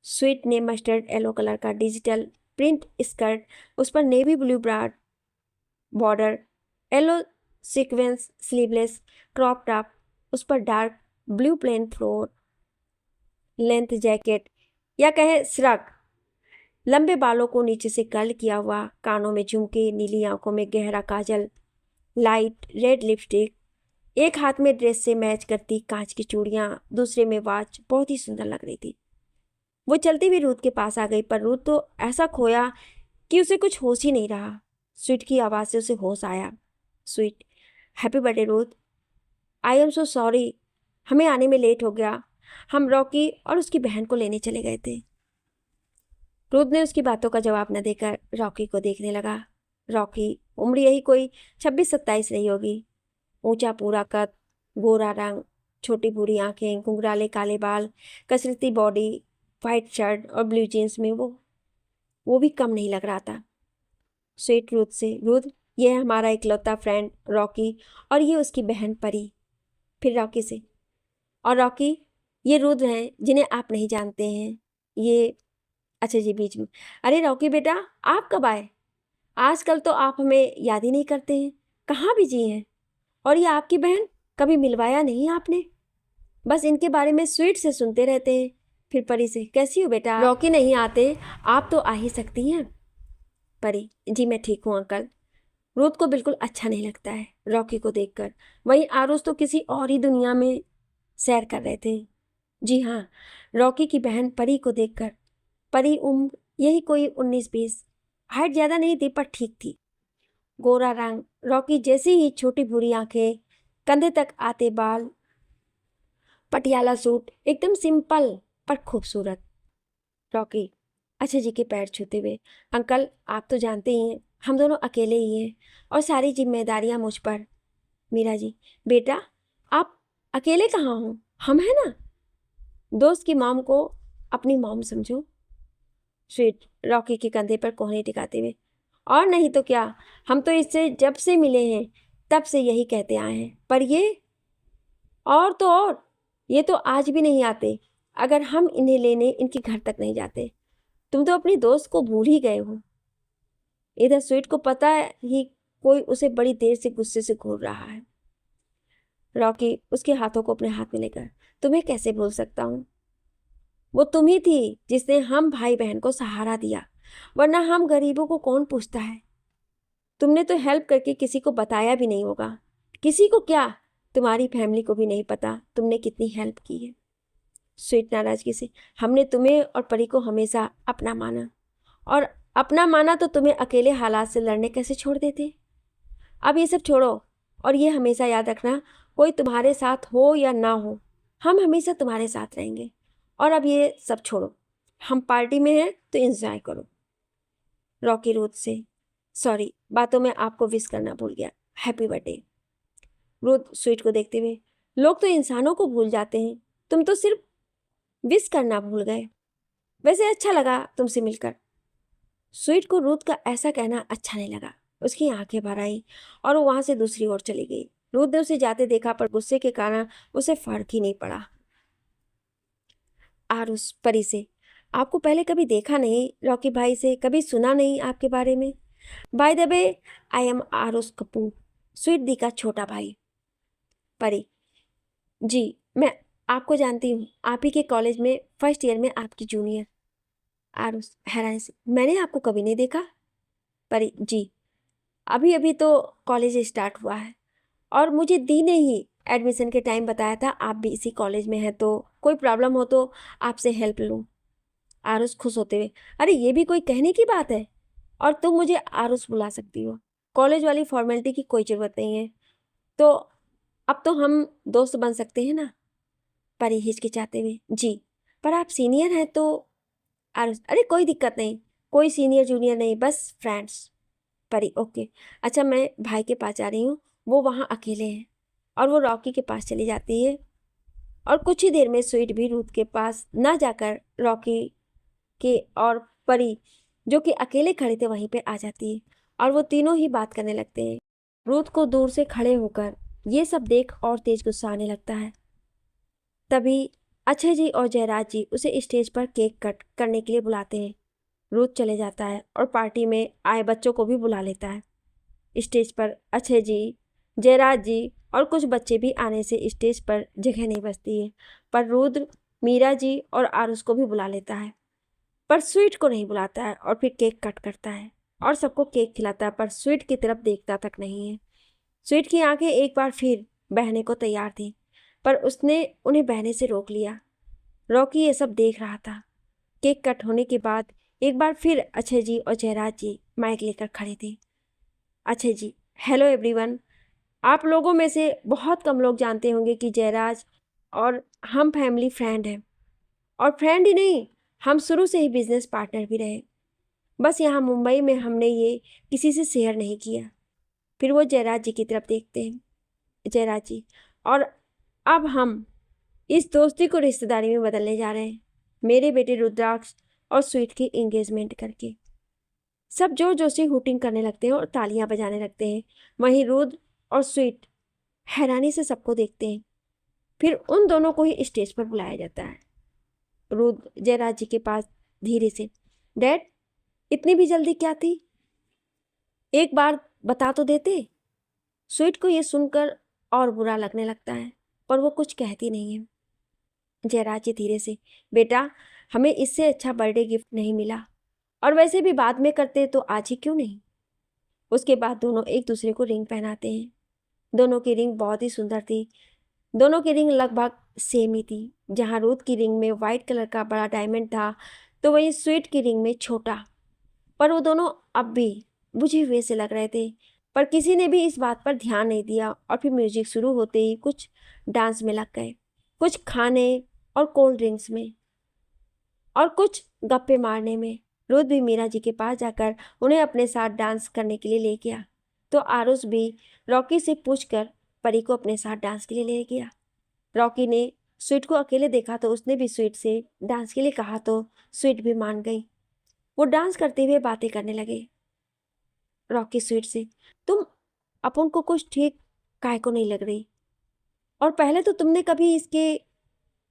स्वीट ने मस्टर्ड येलो कलर का डिजिटल प्रिंट स्कर्ट, उस पर navy blue broad border, yellow sequence sleeveless crop top, उस पर dark blue plain floor length jacket या कहे श्रग, लंबे बालों को नीचे से कर्ल किया हुआ, कानों में झुमके, नीली आंखों में गहरा काजल, लाइट रेड लिपस्टिक, एक हाथ में ड्रेस से मैच करती कांच की चूड़ियां, दूसरे में वॉच, बहुत ही सुंदर लग रही थी। वो चलती हुई रूथ के पास आ गई, पर रूथ तो ऐसा खोया कि उसे कुछ होश ही नहीं रहा। स्वीट की आवाज़ से उसे होश आया। Sweet, happy birthday Ruth. I am so sorry, हमें आने में लेट हो गया। हम रॉकी और उसकी बहन को लेने चले गए थे। रुद्र ने उसकी बातों का जवाब न देकर रॉकी को देखने लगा। रॉकी उम्र यही कोई 26-27 रही होगी। ऊंचा पूरा कद, गोरा रंग, छोटी भूरी आंखें, घुंघराले काले बाल, कसरती बॉडी, वाइट शर्ट और ब्लू जीन्स में वो भी कम नहीं लग रहा था। स्वीट रुद्र से, रुद्र ये है हमारा इकलौता फ्रेंड रॉकी और ये उसकी बहन परी। फिर रॉकी से, और रॉकी ये रुद्र हैं जिन्हें आप नहीं जानते हैं। ये अच्छा जी बीच में, अरे रॉकी बेटा आप कब आए? आजकल तो आप हमें याद ही नहीं करते हैं, कहाँ बिजी हैं? और ये आपकी बहन, कभी मिलवाया नहीं आपने? बस इनके बारे में स्वीट से सुनते रहते हैं। फिर परी से, कैसी हो बेटा? रॉकी नहीं आते, आप तो आ ही सकती हैं। परी, जी मैं ठीक हूँ अंकल। रुद्र को बिल्कुल अच्छा नहीं लगता है रॉकी को देखकर। वहीं आरुष तो किसी और ही दुनिया में सैर कर रहे थे। जी हाँ, रॉकी की बहन परी को देखकर। परी उम्र यही कोई 19-20, हाइट ज़्यादा नहीं थी पर ठीक थी। गोरा रंग, रॉकी जैसी ही छोटी भूरी आंखें, कंधे तक आते बाल, पटियाला सूट, एकदम सिंपल पर खूबसूरत। रॉकी अच्छा जी के पैर छूते हुए, अंकल आप तो जानते ही हैं हम दोनों अकेले ही हैं और सारी जिम्मेदारियां मुझ पर। मीरा जी, बेटा आप अकेले कहाँ हो, हम हैं ना। दोस्त की मॉम को अपनी मॉम समझो। स्वीट रॉकी के कंधे पर कोहनी टिकाते हुए, और नहीं तो क्या, हम तो इससे जब से मिले हैं तब से यही कहते आए हैं। पर ये और तो और, ये तो आज भी नहीं आते अगर हम इन्हें लेने इनके घर तक नहीं जाते। तुम तो अपनी दोस्त को भूल ही गए हो। इधर स्वीट को पता है ही कोई उसे बड़ी देर से गुस्से से घूर रहा है। रॉकी उसके हाथों को अपने हाथ में लेकर, तुम्हें कैसे भूल सकता हूँ? वो तुम ही थी जिसने हम भाई बहन को सहारा दिया, वरना हम गरीबों को कौन पूछता है। तुमने तो हेल्प करके किसी को बताया भी नहीं होगा। किसी को क्या, तुम्हारी फैमिली को भी नहीं पता तुमने कितनी हेल्प की है। स्वीट नाराजगी से, हमने तुम्हें और परी को हमेशा अपना माना, और अपना माना तो तुम्हें अकेले हालात से लड़ने कैसे छोड़ देते। अब ये सब छोड़ो और ये हमेशा याद रखना, कोई तुम्हारे साथ हो या ना हो, हम हमेशा तुम्हारे साथ रहेंगे। और अब ये सब छोड़ो, हम पार्टी में हैं तो एंजॉय करो। रॉकी रुद्र से, सॉरी बातों में आपको विश करना भूल गया, हैप्पी बर्थडे। रुद्र स्वीट को देखते हुए, लोग तो इंसानों को भूल जाते हैं, तुम तो सिर्फ विश करना भूल गए। वैसे अच्छा लगा तुमसे मिलकर। स्वीट को रुद्र का ऐसा कहना अच्छा नहीं लगा। उसकी आंखें भर आई और वो वहां से दूसरी ओर चली गई। रुद्र ने उसे जाते देखा पर गुस्से के कारण उसे फर्क ही नहीं पड़ा। आरुष परी से, आपको पहले कभी देखा नहीं रॉकी भाई से, कभी सुना नहीं आपके बारे में। By the way, I am Arush Kapoor, sweet दी का छोटा भाई। परी, जी मैं आपको जानती हूँ, आप ही के कॉलेज में फर्स्ट ईयर में आपकी जूनियर। आरुष हैरानी से, मैंने आपको कभी नहीं देखा। परी, जी अभी अभी तो कॉलेज स्टार्ट हुआ है और मुझे दी ने ही एडमिशन के टाइम बताया था आप भी इसी कॉलेज में हैं, तो कोई प्रॉब्लम हो तो आपसे हेल्प लूँ। आरुष खुश होते हुए, अरे ये भी कोई कहने की बात है, और तुम मुझे आरुष बुला सकती हो, कॉलेज वाली फॉर्मेलिटी की कोई ज़रूरत नहीं है। तो अब तो हम दोस्त बन सकते हैं ना। परी हिचकिचाते हुए, जी पर आप सीनियर हैं तो। आरुष, अरे कोई दिक्कत नहीं, कोई सीनियर जूनियर नहीं, बस फ्रेंड्स। परी, ओके। अच्छा मैं भाई के पास जा रही हूँ, वो वहाँ अकेले हैं। और वो रॉकी के पास चली जाती है और कुछ ही देर में स्वीट भी रूथ के पास ना जाकर रॉकी के और परी जो कि अकेले खड़े थे वहीं पे आ जाती है और वो तीनों ही बात करने लगते हैं। रूथ को दूर से खड़े होकर ये सब देख और तेज गुस्सा आने लगता है। तभी अक्षय जी और जयराज जी उसे स्टेज पर केक कट करने के लिए बुलाते हैं। रूथ चले जाता है और पार्टी में आए बच्चों को भी बुला लेता है। स्टेज पर अक्षय जी, जयराज जी और कुछ बच्चे भी आने से स्टेज पर जगह नहीं बचती है, पर रुद्र, मीरा जी और आरुष को भी बुला लेता है, पर स्वीट को नहीं बुलाता है और फिर केक कट करता है और सबको केक खिलाता है, पर स्वीट की तरफ देखता तक नहीं है। स्वीट की आंखें एक बार फिर बहने को तैयार थी, पर उसने उन्हें बहने से रोक लिया। रॉकी ये सब देख रहा था। केक कट होने के बाद एक बार फिर अक्षय जी और जयराज जी माइक लेकर खड़े थे। अक्षय जी, हेलो एवरीवन, आप लोगों में से बहुत कम लोग जानते होंगे कि जयराज और हम फैमिली फ्रेंड हैं, और फ्रेंड ही नहीं, हम शुरू से ही बिजनेस पार्टनर भी रहे, बस यहाँ मुंबई में हमने ये किसी से शेयर नहीं किया। फिर वो जयराज जी की तरफ देखते हैं। जयराज जी, और अब हम इस दोस्ती को रिश्तेदारी में बदलने जा रहे हैं, मेरे बेटे रुद्राक्ष और स्वीट की एंगेजमेंट करके। सब जोर जोर से हुटिंग करने लगते हैं और तालियां बजाने लगते हैं। वहीं रुद्र और स्वीट हैरानी से सबको देखते हैं। फिर उन दोनों को ही स्टेज पर बुलाया जाता है। रुद्र जयराज जी के पास धीरे से, डैड, इतनी भी जल्दी क्या थी, एक बार बता तो देते। स्वीट को ये सुनकर और बुरा लगने लगता है, पर वो कुछ कहती नहीं है। जयराज जी धीरे से, बेटा, हमें इससे अच्छा बर्थडे गिफ्ट नहीं मिला, और वैसे भी बाद में करते तो आज ही क्यों नहीं। उसके बाद दोनों एक दूसरे को रिंग पहनाते हैं। दोनों की रिंग बहुत ही सुंदर थी। दोनों की रिंग लगभग सेम ही थी। जहाँ रूथ की रिंग में वाइट कलर का बड़ा डायमंड था, तो वहीं स्वीट की रिंग में छोटा। पर वो दोनों अब भी बुझे हुए से लग रहे थे, पर किसी ने भी इस बात पर ध्यान नहीं दिया। और फिर म्यूजिक शुरू होते ही कुछ डांस में लग गए, कुछ खाने और कोल्ड ड्रिंक्स में, और कुछ गप्पे मारने में। रुद्र भी मीरा जी के पास जाकर उन्हें अपने साथ डांस करने के लिए ले गया, तो आरुष भी रॉकी से पूछकर परी को अपने साथ डांस के लिए ले गया। रॉकी ने स्वीट को अकेले देखा तो उसने भी स्वीट से डांस के लिए कहा, तो स्वीट भी मान गई। वो डांस करते हुए बातें करने लगे। रॉकी स्वीट से, तुम अपन को कुछ ठीक काय को नहीं लग रही, और पहले तो तुमने कभी इसके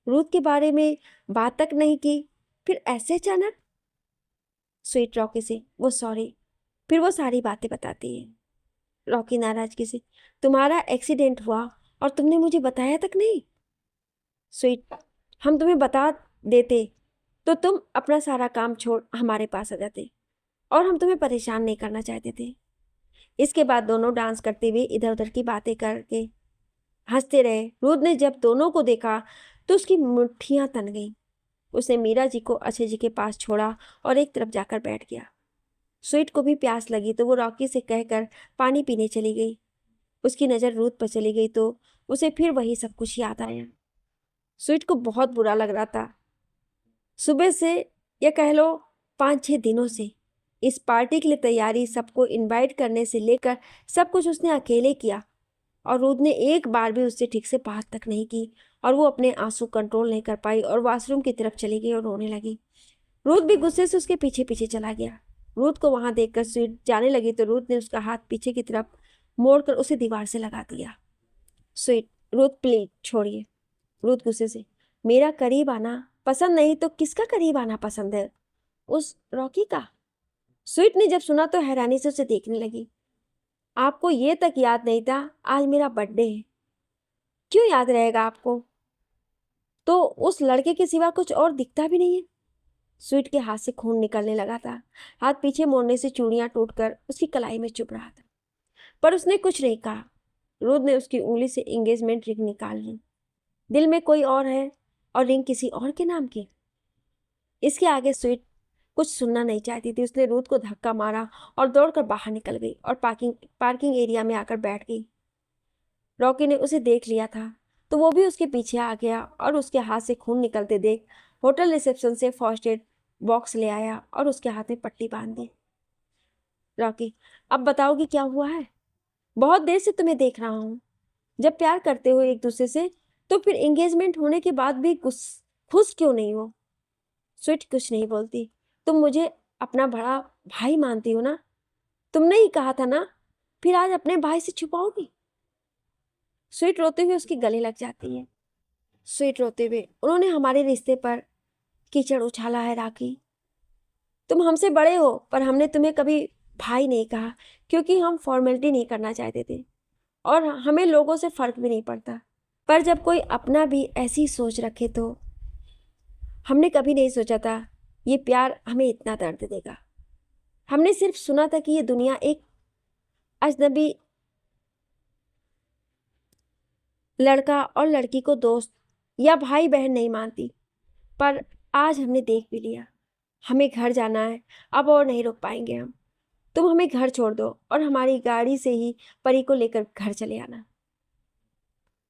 रूथ के बारे में बात तक नहीं की, फिर ऐसे अचानक। स्वीट रॉकी से, वो सॉरी। फिर वो सारी बातें बताती है। रॉकी नाराजगी से, तुम्हारा एक्सीडेंट हुआ और तुमने मुझे बताया तक नहीं। स्वीट, हम तुम्हें बता देते तो तुम अपना सारा काम छोड़ हमारे पास आ जाते, और हम तुम्हें परेशान नहीं करना चाहते थे। इसके बाद दोनों डांस करते हुए इधर उधर की बातें करके हंसते रहे। रुद्र ने जब दोनों को देखा तो उसकी मुट्ठियां तन गईं। उसने मीरा जी को अक्षय जी के पास छोड़ा और एक तरफ जाकर बैठ गया। स्वीट को भी प्यास लगी तो वो रॉकी से कहकर पानी पीने चली गई। उसकी नज़र रूथ पर चली गई तो उसे फिर वही सब कुछ याद आया। स्वीट को बहुत बुरा लग रहा था। सुबह से, या कह लो 5-6 दिनों से, इस पार्टी के लिए तैयारी, सबको इनवाइट करने से लेकर सब कुछ उसने अकेले किया, और रुद्र ने एक बार भी उससे ठीक से बात तक नहीं की। और वो अपने आंसू कंट्रोल नहीं कर पाई और वॉशरूम की तरफ चली गई और रोने लगी। रुद्र भी गुस्से से उसके पीछे पीछे चला गया। रुद्र को वहां देखकर स्वीट जाने लगी तो रुद्र ने उसका हाथ पीछे की तरफ मोड़कर उसे दीवार से लगा दिया। स्वीट, रुद्र प्लीज छोड़िए। रुद्र गुस्से से, मेरा करीब आना पसंद नहीं तो किसका करीब आना पसंद है? उस रॉकी का। स्वीट ने जब सुना तो हैरानी से उसे देखने लगी। आपको ये तक याद नहीं था आज मेरा बर्थडे है? क्यों याद रहेगा आपको? तो उस लड़के के सिवा कुछ और दिखता भी नहीं है। स्वीट के हाथ से खून निकलने लगा था। हाथ पीछे मोड़ने से चूड़ियां टूटकर उसकी कलाई में चुभ रहा था, पर उसने कुछ नहीं कहा। रुद्र ने उसकी उंगली से एंगेजमेंट रिंग निकाल ली। दिल में कोई और है और रिंग किसी और के नाम की। इसके आगे स्वीट कुछ सुनना नहीं चाहती थी। उसने रुद्र को धक्का मारा और दौड़कर बाहर निकल गई और पार्किंग एरिया में आकर बैठ गई। रॉकी ने उसे देख लिया था तो वो भी उसके पीछे आ गया और उसके हाथ से खून निकलते देख होटल रिसेप्शन से फर्स्ट एड बॉक्स ले आया और उसके हाथ में पट्टी बांध दी। रॉकी, अब बताओगी क्या हुआ है? बहुत देर से तुम्हें देख रहा हूँ। जब प्यार करते हो एक दूसरे से तो फिर एंगेजमेंट होने के बाद भी खुश क्यों नहीं हो? स्वीट कुछ नहीं बोलती। तुम मुझे अपना बड़ा भाई मानती हो ना? तुमने ही कहा था ना, फिर आज अपने भाई से छुपाओगी? स्वीट रोते हुए उसके गले लग जाती है। स्वीट रोते हुए, उन्होंने हमारे रिश्ते पर कीचड़ उछाला है राखी। तुम हमसे बड़े हो पर हमने तुम्हें कभी भाई नहीं कहा, क्योंकि हम फॉर्मेलिटी नहीं करना चाहते थे और हमें लोगों से फर्क भी नहीं पड़ता। पर जब कोई अपना भी ऐसी सोच रखे तो हमने कभी नहीं सोचा था ये प्यार हमें इतना दर्द देगा। हमने सिर्फ सुना था कि ये दुनिया एक अजनबी लड़का और लड़की को दोस्त या भाई बहन नहीं मानती, पर आज हमने देख भी लिया। हमें घर जाना है, अब और नहीं रुक पाएंगे हम। तुम हमें घर छोड़ दो और हमारी गाड़ी से ही परी को लेकर घर चले आना।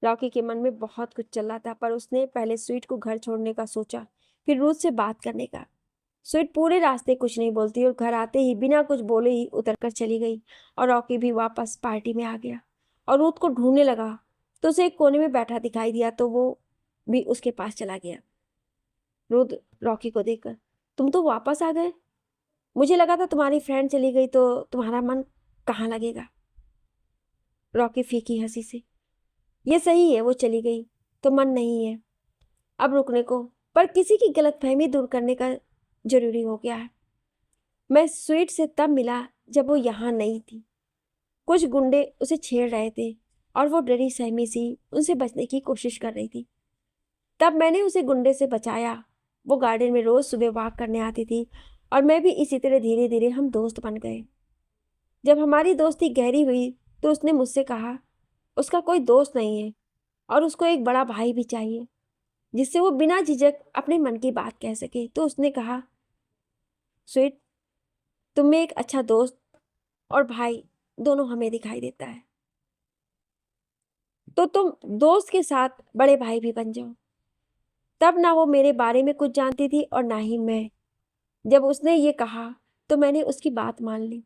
रॉकी के मन में बहुत कुछ चल रहा था, पर उसने पहले स्वीट को घर छोड़ने का सोचा, फिर रूथ से बात करने का। स्वीट पूरे रास्ते कुछ नहीं बोलती और घर आते ही बिना कुछ बोले ही उतरकर चली गई। और रॉकी भी वापस पार्टी में आ गया और रूथ को ढूंढने लगा तो उसे एक कोने में बैठा दिखाई दिया तो वो भी उसके पास चला गया। रूथ रॉकी को देखकर, तुम तो वापस आ गए, मुझे लगा था तुम्हारी फ्रेंड चली गई तो तुम्हारा मन कहाँ लगेगा। रॉकी फीकी हंसी से, ये सही है, वो चली गई तो मन नहीं है अब रुकने को, पर किसी की गलतफहमी दूर करने का जरूरी हो गया है। मैं स्वीट से तब मिला जब वो यहाँ नहीं थी। कुछ गुंडे उसे छेड़ रहे थे और वो डरी सहमी सी उनसे बचने की कोशिश कर रही थी। तब मैंने उसे गुंडे से बचाया। वो गार्डन में रोज सुबह वॉक करने आती थी और मैं भी इसी तरह धीरे धीरे हम दोस्त बन गए। जब हमारी दोस्ती गहरी हुई तो उसने मुझसे कहा उसका कोई दोस्त नहीं है और उसको एक बड़ा भाई भी चाहिए जिससे वो बिना झिझक अपने मन की बात कह सके। तो उसने कहा, स्वीट, तुम में एक अच्छा दोस्त और भाई दोनों हमें दिखाई देता है, तो तुम दोस्त के साथ बड़े भाई भी बन जाओ। तब ना वो मेरे बारे में कुछ जानती थी और ना ही मैं। जब उसने ये कहा तो मैंने उसकी बात मान ली।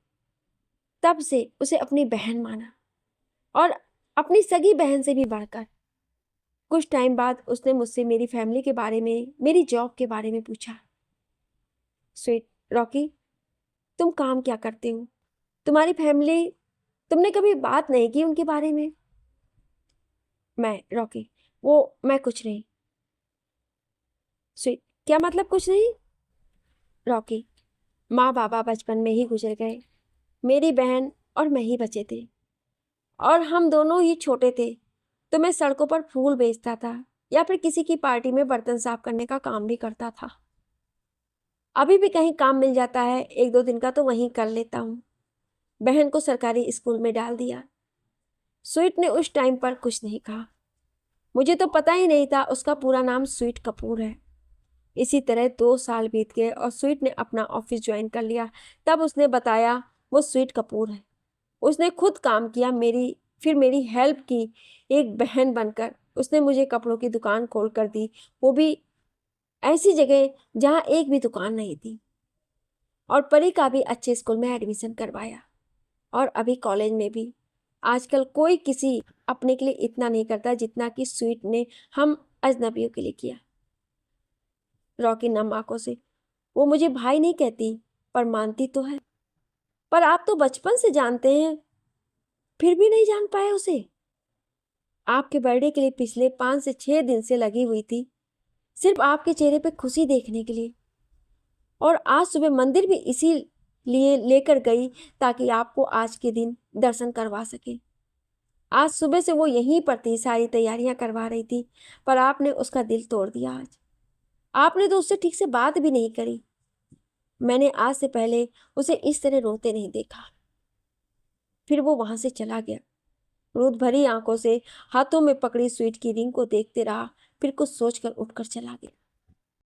तब से उसे अपनी बहन माना और अपनी सगी बहन से भी बढ़कर। कुछ टाइम बाद उसने मुझसे मेरी फैमिली के बारे में, मेरी जॉब के बारे में पूछा। स्वीट, रॉकी, तुम काम क्या करते हो, तुम्हारी फैमिली, तुमने कभी बात नहीं की उनके बारे में। मैं, रॉकी, मैं कुछ नहीं। स्वीट, क्या मतलब कुछ नहीं। रॉकी, माँ बाबा बचपन में ही गुजर गए, मेरी बहन और मैं ही बचे थे और हम दोनों ही छोटे थे तो मैं सड़कों पर फूल बेचता था या फिर किसी की पार्टी में बर्तन साफ करने का काम भी करता था। अभी भी कहीं काम मिल जाता है एक दो दिन का तो वहीं कर लेता हूँ। बहन को सरकारी स्कूल में डाल दिया। स्वीट ने उस टाइम पर कुछ नहीं कहा। मुझे तो पता ही नहीं था उसका पूरा नाम स्वीट कपूर है। इसी तरह 2 साल बीत गए और स्वीट ने अपना ऑफिस ज्वाइन कर लिया। तब उसने बताया वो स्वीट कपूर है। उसने खुद काम किया, फिर मेरी हेल्प की। एक बहन बनकर उसने मुझे कपड़ों की दुकान खोल कर दी, वो भी ऐसी जगह जहाँ एक भी दुकान नहीं थी। और परी का भी अच्छे स्कूल में एडमिशन करवाया और अभी कॉलेज में भी। आजकल कोई किसी अपने के लिए इतना नहीं करता जितना कि स्वीट ने हम अजनबियों के लिए किया। रॉकी नम आंखों से, वो मुझे भाई नहीं कहती पर मानती तो है। पर आप तो बचपन से जानते हैं, फिर भी नहीं जान पाए उसे। आपके बर्थडे के लिए पिछले 5 से 6 दिन से लगी हुई थी, सिर्फ आपके चेहरे पे खुशी देखने के लिए। और आज सुबह मंदिर भी इसी लिए लेकर गई ताकि आपको आज के दिन दर्शन करवा सके। आज सुबह से वो यहीं पर थी, सारी तैयारियां करवा रही थी, पर आपने उसका दिल तोड़ दिया। आज आपने तो उससे ठीक से बात भी नहीं करी। मैंने आज से पहले उसे इस तरह रोते नहीं देखा। फिर वो वहां से चला गया। क्रोध भरी आंखों से हाथों में पकड़ी स्वीट की रिंग को देखते रहा, फिर कुछ सोचकर उठकर चला गया।